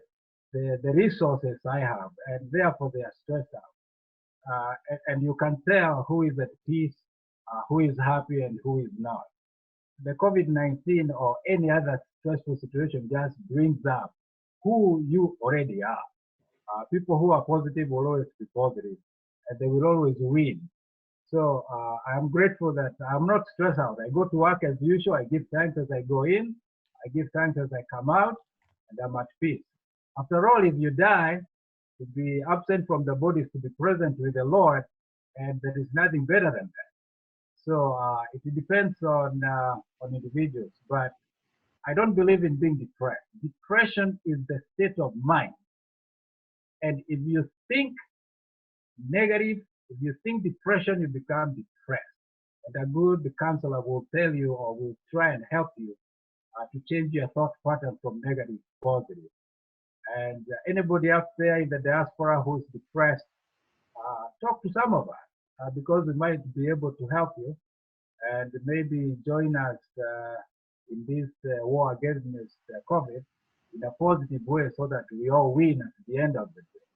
C: resources I have. And therefore they are stressed out. And you can tell who is at peace, who is happy, and who is not. The COVID-19 or any other stressful situation just brings up who you already are. People who are positive will always be positive, and they will always win. So I'm grateful that I'm not stressed out. I go to work as usual. I give thanks as I go in. I give thanks as I come out, and I'm at peace. After all, if you die, to be absent from the body is to be present with the Lord, and there is nothing better than that. So it depends on individuals, but I don't believe in being depressed. Depression is the state of mind. And if you think negative, if you think depression, you become depressed. And a good counselor will tell you or will try and help you to change your thought pattern from negative to positive. And anybody out there in the diaspora who is depressed, talk to some of us because we might be able to help you and maybe join us in this war against COVID in a positive way so that we all win at the end of the day.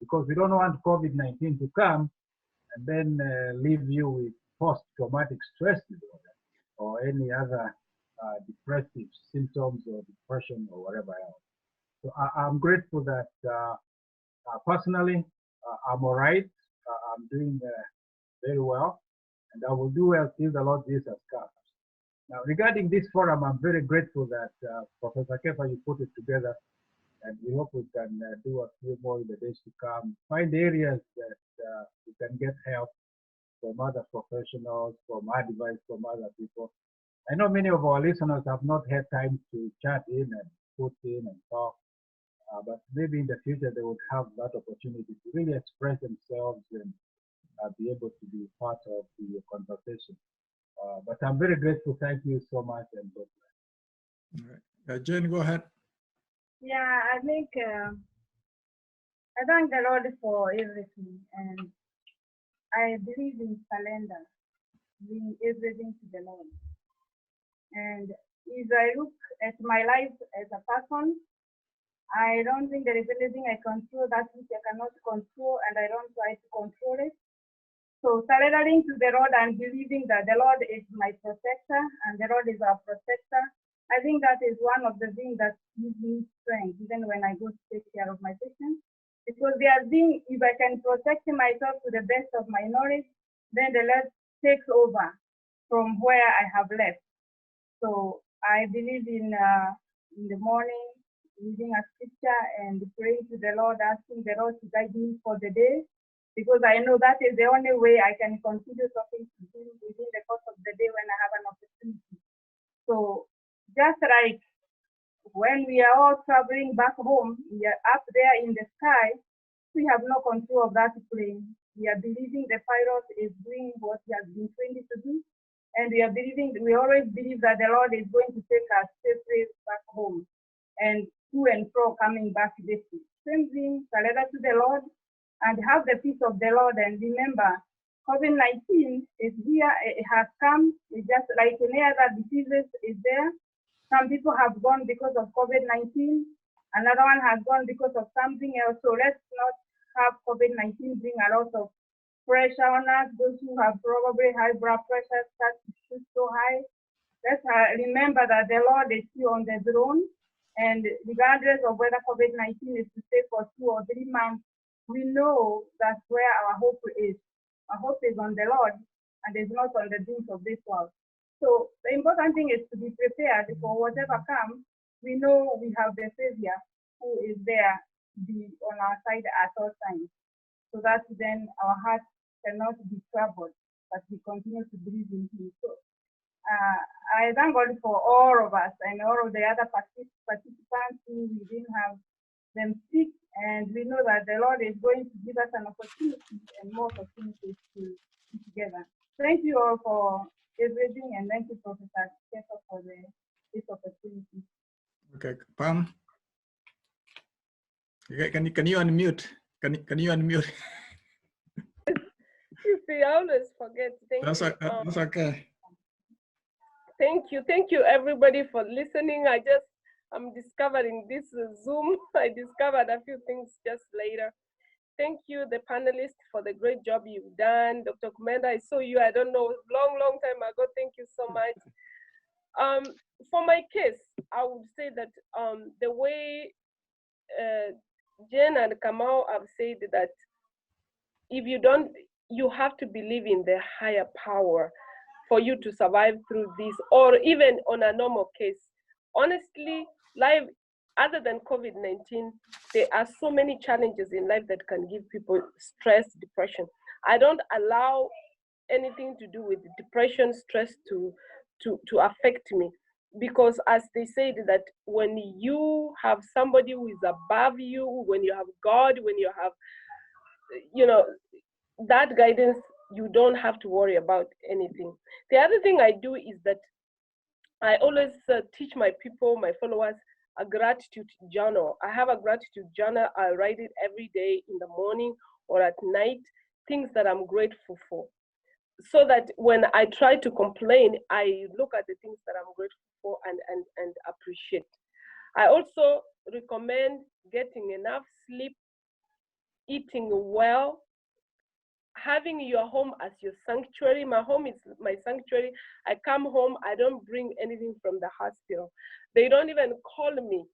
C: Because we don't want COVID-19 to come and then leave you with post-traumatic stress disorder or any other depressive symptoms or depression or whatever else. So I'm grateful that personally, I'm all right. I'm doing very well, and I will do well till the Lord Jesus comes. Now, regarding this forum, I'm very grateful that Professor Kefa, you put it together, and we hope we can do a few more in the days to come. Find areas that we can get help from other professionals, from advice from other people. I know many of our listeners have not had time to chat in and put in and talk, but maybe in the future they would have that opportunity to really express themselves and be able to be part of the conversation. But I'm very grateful. Thank you so much, and God bless.
A: All right. Jane, go ahead.
D: Yeah, I think I thank the Lord for everything, and I believe in surrender, bring everything to the Lord. And if I look at my life as a person, I don't think there is anything I control that which I cannot control, and I don't try to control it. So surrendering to the Lord and believing that the Lord is my protector and the Lord is our protector, I think that is one of the things that gives me strength, even when I go to take care of my patients. Because they are being, if I can protect myself to the best of my knowledge, then the Lord takes over from where I have left. So I believe in the morning, reading a scripture and praying to the Lord, asking the Lord to guide me for the day, because I know that is the only way I can continue talking to Him within the course of the day when I have an opportunity. So just like when we are all traveling back home, we are up there in the sky, we have no control of that plane. We are believing the pilot is doing what he has been trained to do, and we always believe that the Lord is going to take us safely back home and to and fro coming back this way. Same thing, surrender to the Lord and have the peace of the Lord. And remember, COVID-19 is here, it has come. It's just like any other diseases is there. Some people have gone because of COVID-19. Another one has gone because of something else. So let's not have COVID-19 bring a lot of pressure on us. Those who have probably high blood pressure start to shoot so high. Let's remember that the Lord is still on the throne. And regardless of whether COVID-19 is to stay for 2 or 3 months, we know that's where our hope is. Our hope is on the Lord, and it's not on the things of this world. So the important thing is to be prepared for whatever comes. We know we have the Savior who is there to be on our side at all times. So that then our hearts cannot be troubled, but we continue to believe in Him. So I thank God for all of us and all of the other participants who we didn't have them speak, and we know that the Lord is going to give us an opportunity and more opportunities to be together. Thank you all for everything, and thank you, Professor Kefa, for this opportunity.
A: Okay, Pam, can you unmute? Can you unmute?
E: see, I always forget.
A: That's okay.
E: Thank you everybody for listening. I'm discovering this Zoom. I discovered a few things just later. Thank you, the panelists, for the great job you've done. Dr. Kumenda, I saw you, I don't know, long time ago. Thank you so much. For my case, I would say that the way Jen and Kamau have said that if you have to believe in the higher power for you to survive through this, or even on a normal case. Honestly, life, other than COVID-19, there are so many challenges in life that can give people stress, depression. I don't allow anything to do with depression, stress to affect me. Because as they said that when you have somebody who is above you, when you have God, when you have, that guidance, you don't have to worry about anything. The other thing I do is that I always teach my people, my followers, a gratitude journal. I have a gratitude journal. I write it every day in the morning or at night, things that I'm grateful for. So that when I try to complain, I look at the things that I'm grateful for and appreciate. I also recommend getting enough sleep, eating well, having your home as your sanctuary. My home is my sanctuary. I come home, I don't bring anything from the hospital. They don't even call me.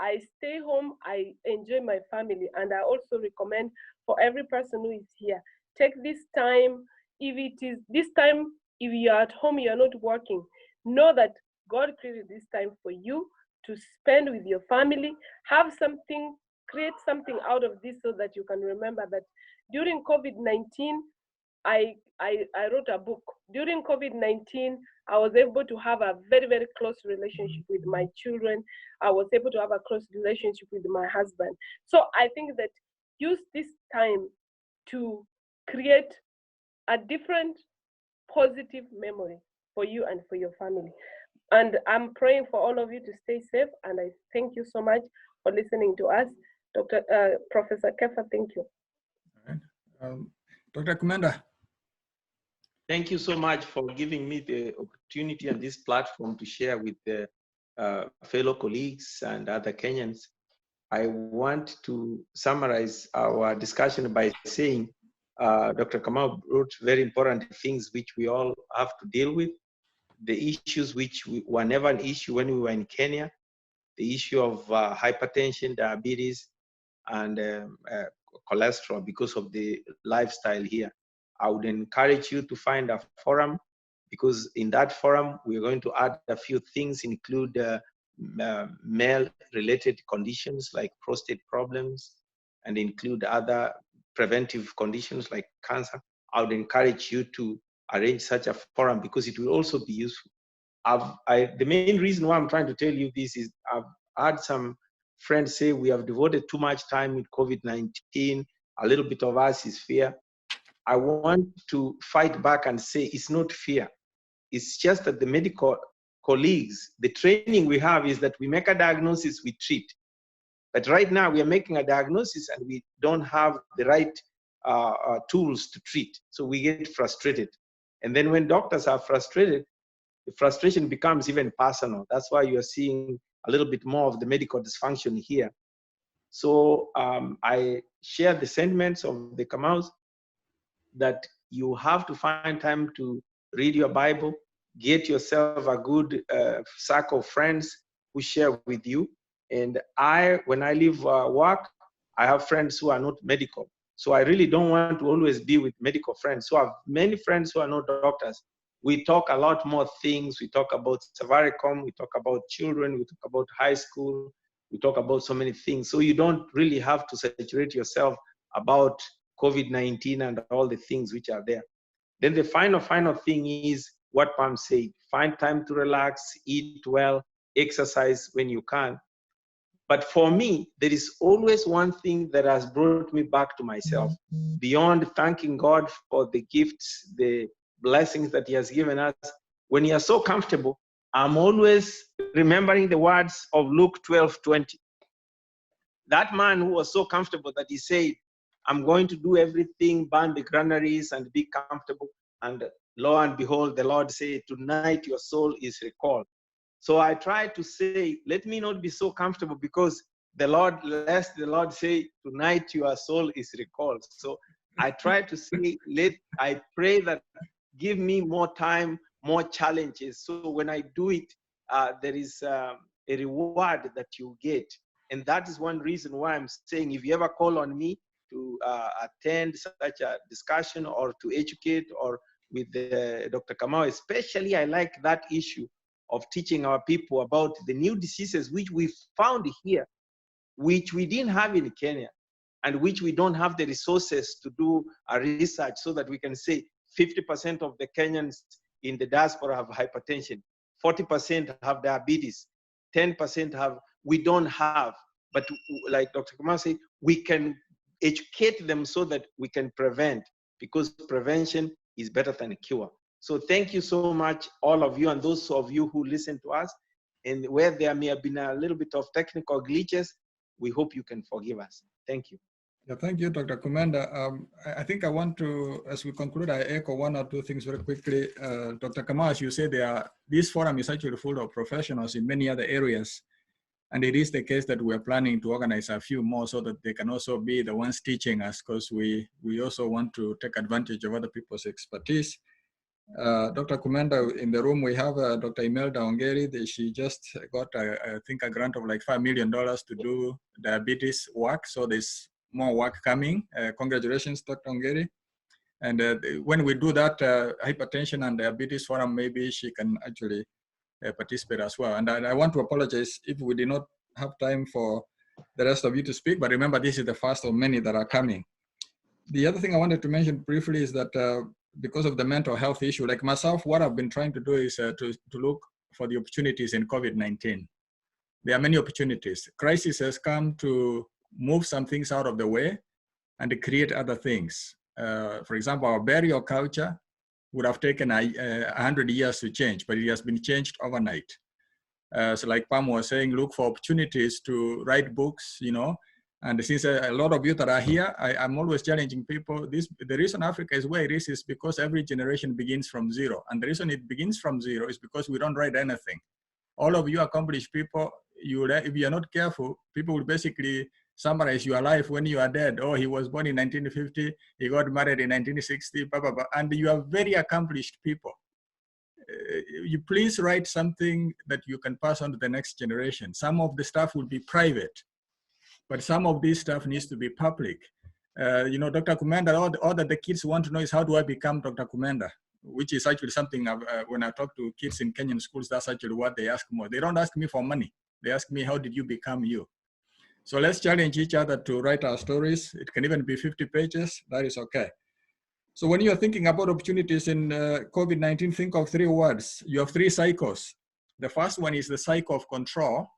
E: I stay home, I enjoy my family. And I also recommend for every person who is here, take this time. If it is this time, if you're at home, you're not working, know that God created this time for you to spend with your family. Have something, create something out of this so that you can remember that during COVID-19, I wrote a book. During COVID-19, I was able to have a very, very close relationship with my children. I was able to have a close relationship with my husband. So I think that use this time to create a different positive memory for you and for your family. And I'm praying for all of you to stay safe. And I thank you so much for listening to us. Professor Kefa, thank you.
A: All right. Dr. Kumenda.
B: Thank you so much for giving me the opportunity and this platform to share with the fellow colleagues and other Kenyans. I want to summarize our discussion by saying Dr. Kamau wrote very important things which we all have to deal with. The issues which were never an issue when we were in Kenya, the issue of hypertension, diabetes, and cholesterol because of the lifestyle here. I would encourage you to find a forum, because in that forum, we're going to add a few things, include male-related conditions like prostate problems, and include other preventive conditions like cancer. I would encourage you to arrange such a forum because it will also be useful. The main reason why I'm trying to tell you this is I've had some friends say we have devoted too much time with COVID-19, a little bit of us is fear. I want to fight back and say it's not fear. It's just that the medical colleagues, the training we have is that we make a diagnosis, we treat. But right now we are making a diagnosis and we don't have the right tools to treat. So we get frustrated. And then when doctors are frustrated, the frustration becomes even personal. That's why you're seeing a little bit more of the medical dysfunction here. So I share the sentiments of the Kamaus that you have to find time to read your Bible, get yourself a good circle of friends who share with you. And when I leave work, I have friends who are not medical. So I really don't want to always be with medical friends. So I have many friends who are not doctors. We talk a lot more things. We talk about Safaricom, we talk about children, we talk about high school, we talk about so many things. So you don't really have to saturate yourself about COVID-19 and all the things which are there. Then the final thing is what Pam said, find time to relax, eat well, exercise when you can. But for me, there is always one thing that has brought me back to myself. Beyond thanking God for the gifts, the blessings that he has given us, when you are so comfortable, I'm always remembering the words of Luke 12:20. That man who was so comfortable that he said, I'm going to do everything, burn the granaries and be comfortable. And lo and behold, the Lord said, tonight your soul is recalled. So I try to say, let me not be so comfortable, because lest the Lord say, tonight your soul is recalled. So I try to say, I pray that give me more time, more challenges. So when I do it, there is a reward that you get. And that is one reason why I'm saying, if you ever call on me to attend such a discussion or to educate, or with Dr. Kamau, especially I like that issue of teaching our people about the new diseases which we found here, which we didn't have in Kenya, and which we don't have the resources to do a research so that we can say 50% of the Kenyans in the diaspora have hypertension, 40% have diabetes, 10% we don't have. But like Dr. Kamau said, we can educate them so that we can prevent, because prevention is better than a cure. So thank you so much, all of you, and those of you who listen to us. And where there may have been a little bit of technical glitches, we hope you can forgive us. Thank you.
A: Yeah, thank you, Dr. Kumenda. I think I want to, as we conclude, I echo one or two things very quickly. Dr. Kamau, as you said, this forum is actually full of professionals in many other areas. And it is the case that we're planning to organize a few more so that they can also be the ones teaching us, because we also want to take advantage of other people's expertise. Dr. Kumenda, in the room, we have Dr. Imelda Ongeri. She just got, I think, a grant of like $5 million to do diabetes work. So there's more work coming. Congratulations, Dr. Ongeri. And when we do that hypertension and diabetes forum, maybe she can actually participate as well. And I want to apologize if we did not have time for the rest of you to speak, but remember, this is the first of many that are coming. The other thing I wanted to mention briefly is that because of the mental health issue, like myself, what I've been trying to do is to look for the opportunities in COVID-19. There are many opportunities. Crisis has come to move some things out of the way and to create other things. For example, our burial culture would have taken 100 years to change, but it has been changed overnight. So like Pam was saying, look for opportunities to write books, you know, and since a lot of you that are here, I'm always challenging people. The reason Africa is where it is because every generation begins from zero. And the reason it begins from zero is because we don't write anything. All of you accomplished people, if you're not careful, people will basically summarize your life when you are dead. Oh, he was born in 1950, he got married in 1960, blah, blah, blah. And you are very accomplished people. You please write something that you can pass on to the next generation. Some of the stuff will be private, but some of this stuff needs to be public. You know, Dr. Kumenda, all that the kids want to know is, how do I become Dr. Kumenda? Which is actually something when I talk to kids in Kenyan schools, that's actually what they ask more. They don't ask me for money. They ask me, how did you become you? So let's challenge each other to write our stories. It can even be 50 pages, that is okay. So when you're thinking about opportunities in COVID-19, think of 3 words. You have 3 cycles. The first one is the cycle of control,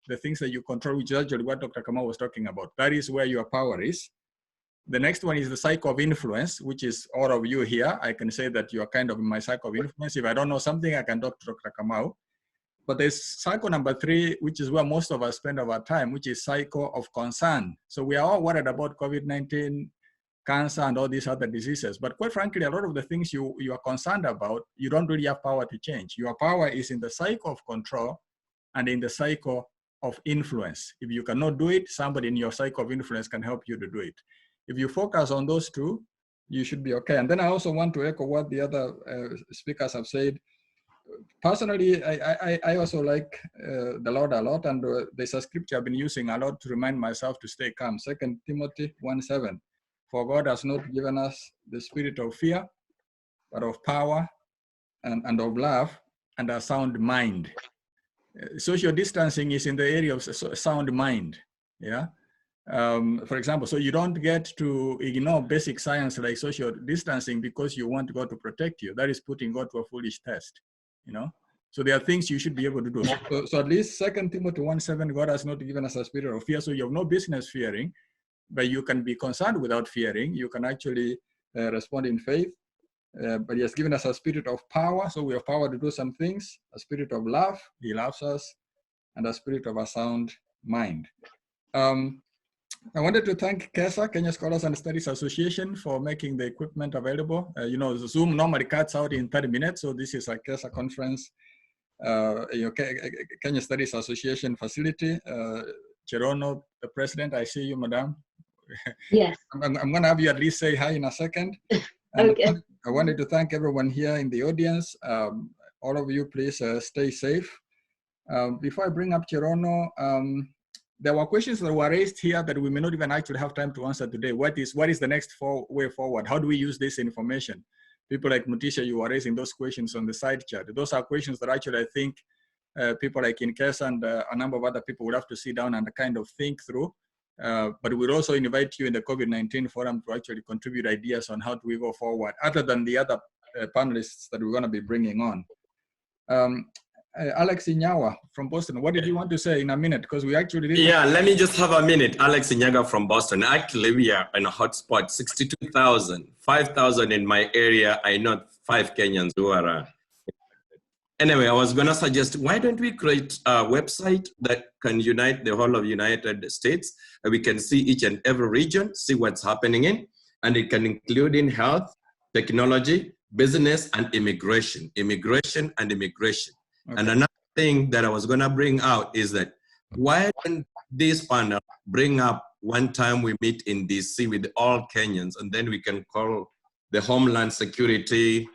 A: the things that you control, which is actually what Dr. Kamau was talking about. That is where your power is. The next one is the cycle of influence, which is all of you here. I can say that you are kind of in my cycle of influence. If I don't know something, I can talk to Dr. Kamau. But there's cycle number 3, which is where most of us spend our time, which is cycle of concern. So we are all worried about COVID-19, cancer, and all these other diseases. But quite frankly, a lot of the things you are concerned about, you don't really have power to change. Your power is in the cycle of control and in the cycle of influence. If you cannot do it, somebody in your cycle of influence can help you to do it. If you focus on those 2, you should be okay. And then I also want to echo what the other speakers have said. Personally, I also like the Lord a lot, and there's a scripture I've been using a lot to remind myself to stay calm. 2 Timothy 1:7. For God has not given us the spirit of fear, but of power and of love and a sound mind. Social distancing is in the area of sound mind, yeah? For example, so you don't get to ignore basic science like social distancing because you want God to protect you. That is putting God to a foolish test, you know? So there are things you should be able to do. So at least 2 Timothy 1:7, God has not given us a spirit of fear, so you have no business fearing, but you can be concerned without fearing. You can actually respond in faith. But he has given us a spirit of power, so we have power to do some things, a spirit of love, he loves us, and a spirit of a sound mind. I wanted to thank Kefa, Kenya Scholars and Studies Association, for making the equipment available. Zoom normally cuts out in 30 minutes, so this is a Kefa conference, Kenya Studies Association facility. Cherono, the president, I see you, madam.
G: Yes.
A: I'm going to have you at least say hi in a second. And
G: okay.
A: I wanted to thank everyone here in the audience. All of you, please stay safe. Before I bring up Cherono, there were questions that were raised here that we may not even actually have time to answer today. What is the next way forward? How do we use this information? People like Mutisha, you were raising those questions on the side chat. Those are questions that actually I think people like Kefa and a number of other people would have to sit down and kind of think through. But we'll also invite you in the COVID-19 forum to actually contribute ideas on how do we go forward, other than the other panelists that we're going to be bringing on. Alex Inyawa from Boston, what did you want to say in a minute? Because we actually didn't.
H: Yeah, let me just have a minute. Alex Inyaga from Boston. Actually, we are in a hotspot, 62,000, 5,000 in my area. I know 5 Kenyans who are. Anyway, I was going to suggest, why don't we create a website that can unite the whole of United States? We can see each and every region, see what's happening in, and it can include in health, technology, business, and immigration. Immigration and immigration. Okay. And another thing that I was going to bring out is that why don't this panel bring up one time we meet in DC with all Kenyans, and then we can call the Homeland Security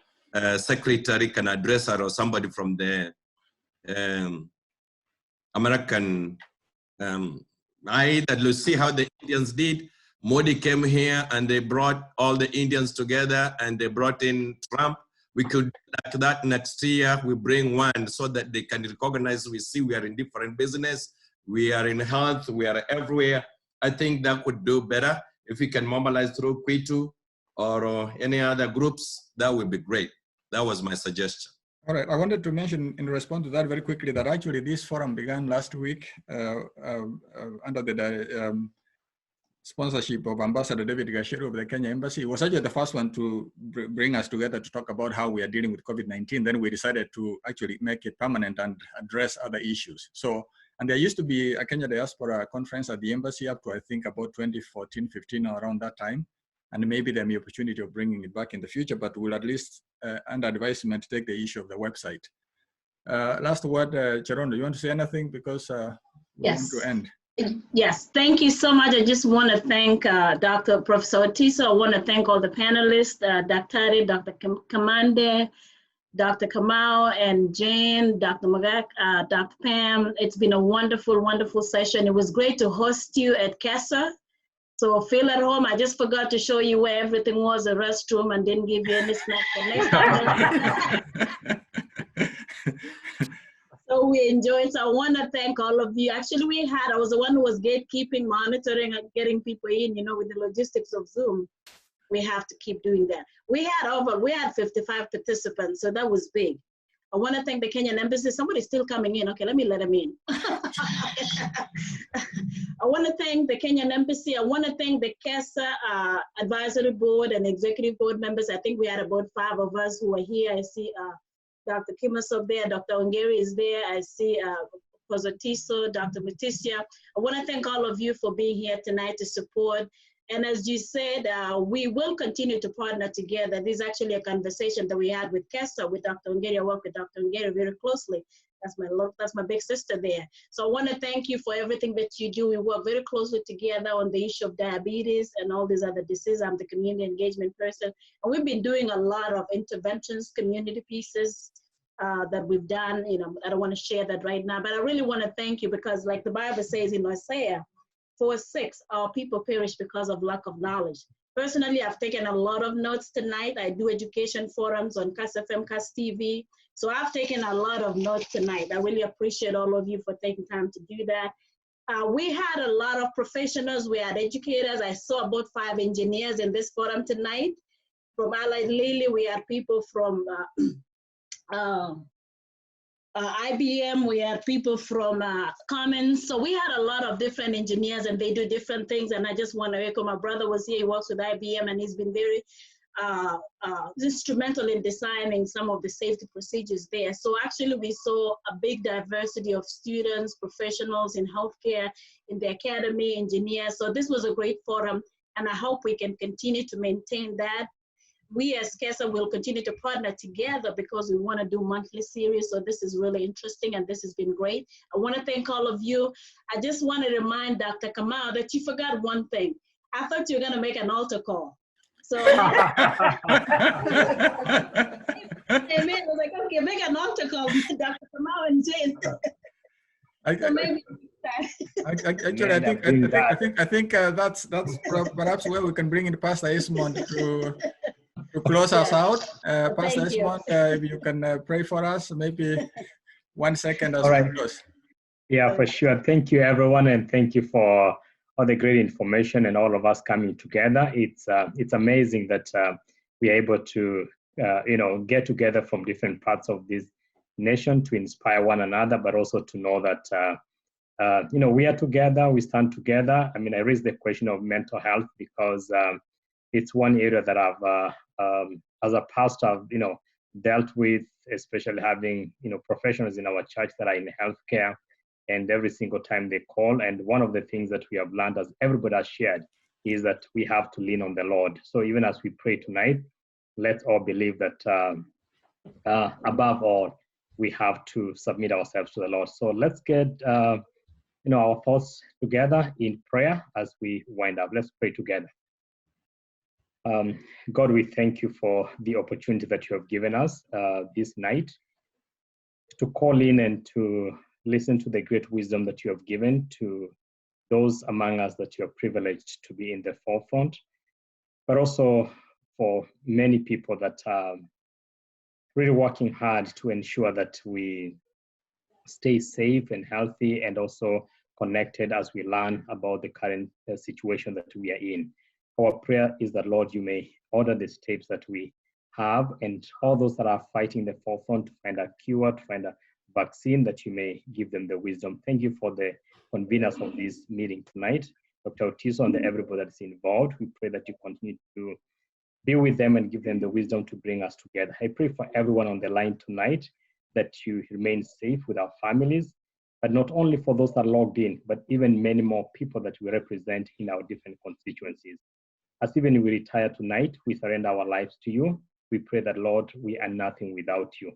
H: Secretary can address her, or somebody from the American that will see how the Indians did. Modi came here and they brought all the Indians together and they brought in Trump. We could do like that next year. We bring one so that they can recognize, we see we are in different business, we are in health, we are everywhere. I think that could do better. If we can mobilize through Q2 or any other groups, that would be great. That was my suggestion.
A: All right, I wanted to mention in response to that very quickly that actually this forum began last week under the sponsorship of Ambassador David Gashiru of the Kenya Embassy. It was actually the first one to bring us together to talk about how we are dealing with COVID-19. Then we decided to actually make it permanent and address other issues. So, and there used to be a Kenyan Diaspora conference at the embassy up to, I think, about 2014, 15, or around that time. And maybe there may be opportunity of bringing it back in the future, but we'll at least, under advisement, take the issue of the website. Last word, Cherono, do you want to say anything? Because we want to end.
G: Yes, thank you so much. I just want to thank Dr. Professor Otiso. I want to thank all the panelists, Dr. Kumenda, Dr. Kamau, and Jane, Dr. Mogaka, Dr. Pam. It's been a wonderful, wonderful session. It was great to host you at Kefa. So feel at home. I just forgot to show you where everything was, a restroom, and didn't give you any snacks the next time. So we enjoyed. So I want to thank all of you. Actually, I was the one who was gatekeeping, monitoring, and getting people in, with the logistics of Zoom. We have to keep doing that. We had 55 participants, so that was big. I want to thank the Kenyan Embassy. Somebody's still coming in. Okay, let me let them in. I want to thank the Kenyan Embassy. I want to thank the Kefa Advisory Board and Executive Board members. I think we had about 5 of us who are here. I see Dr. Kimasov there, Dr. Ongeri is there. I see Prof. Otiso, Dr. Mutisha. I want to thank all of you for being here tonight to support. And as you said, we will continue to partner together. This is actually a conversation that we had with Kefa, with Dr. Ongeri. I work with Dr. Ongeri very closely. That's my big sister there. So I want to thank you for everything that you do. We work very closely together on the issue of diabetes and all these other diseases. I'm the community engagement person. And we've been doing a lot of interventions, community pieces that we've done. I don't want to share that right now, but I really want to thank you because like the Bible says in Isaiah 4:6, our people perish because of lack of knowledge. Personally, I've taken a lot of notes tonight. I do education forums on CAS FM, CAS TV. So I've taken a lot of notes tonight. I really appreciate all of you for taking time to do that. We had a lot of professionals. We had educators. I saw about 5 engineers in this forum tonight. From Allied Lilly, we had people from IBM, we had people from Commons. So we had a lot of different engineers and they do different things. And I just want to echo, my brother was here, he works with IBM and he's been very instrumental in designing some of the safety procedures there. So actually we saw a big diversity of students, professionals in healthcare, in the academy, engineers. So this was a great forum, and I hope we can continue to maintain that. We as Kefa will continue to partner together because we want to do monthly series. So this is really interesting and this has been great. I want to thank all of you. I just want to remind Dr. Kamau that you forgot one thing. I thought you were going to make an altar call. So I was like, okay, make an altar call with Dr. Kamau and Jane.
A: I think that's perhaps where we can bring in Pastor Ismond to close us out. Pastor Ismond, if you can pray for us, maybe 1 second as we close.
I: Yeah, for sure. Thank you, everyone, and thank you for all the great information and all of us coming together. It's amazing that we're able to get together from different parts of this nation to inspire one another, but also to know that we are together, we stand together. I mean, I raised the question of mental health because it's one area that I've, as a pastor, I've, dealt with, especially having, professionals in our church that are in healthcare, and every single time they call. And one of the things that we have learned, as everybody has shared, is that we have to lean on the Lord. So even as we pray tonight, let's all believe that above all, we have to submit ourselves to the Lord. So let's get our thoughts together in prayer as we wind up. Let's pray together. God, we thank you for the opportunity that you have given us this night to call in and to listen to the great wisdom that you have given to those among us that you are privileged to be in the forefront, but also for many people that are really working hard to ensure that we stay safe and healthy and also connected as we learn about the current situation that we are in. Our prayer is that, Lord, you may order the steps that we have, and all those that are fighting the forefront to find a cure, to find a vaccine, that you may give them the wisdom. Thank you for the conveners of this meeting tonight, Dr. Otiso and everybody that's involved. We pray that you continue to be with them and give them the wisdom to bring us together. I pray for everyone on the line tonight that you remain safe with our families, but not only for those that are logged in, but even many more people that we represent in our different constituencies. As even we retire tonight, we surrender our lives to you. We pray that, Lord, we are nothing without you.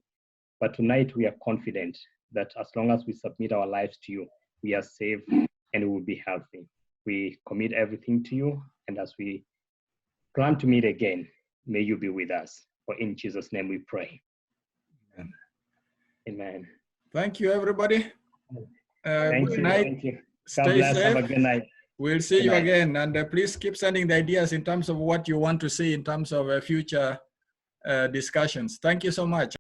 I: But tonight we are confident that as long as we submit our lives to you, we are safe and we will be healthy. We commit everything to you, and as we plan to meet again, may you be with us. For in Jesus' name we pray. Amen. Amen.
A: Thank you, everybody.
I: Good
A: night.
I: Thank you.
A: God
I: Stay
A: bless.
I: safe. Have a good night.
A: We'll see you again. And please keep sending the ideas in terms of what you want to see in terms of future discussions. Thank you so much.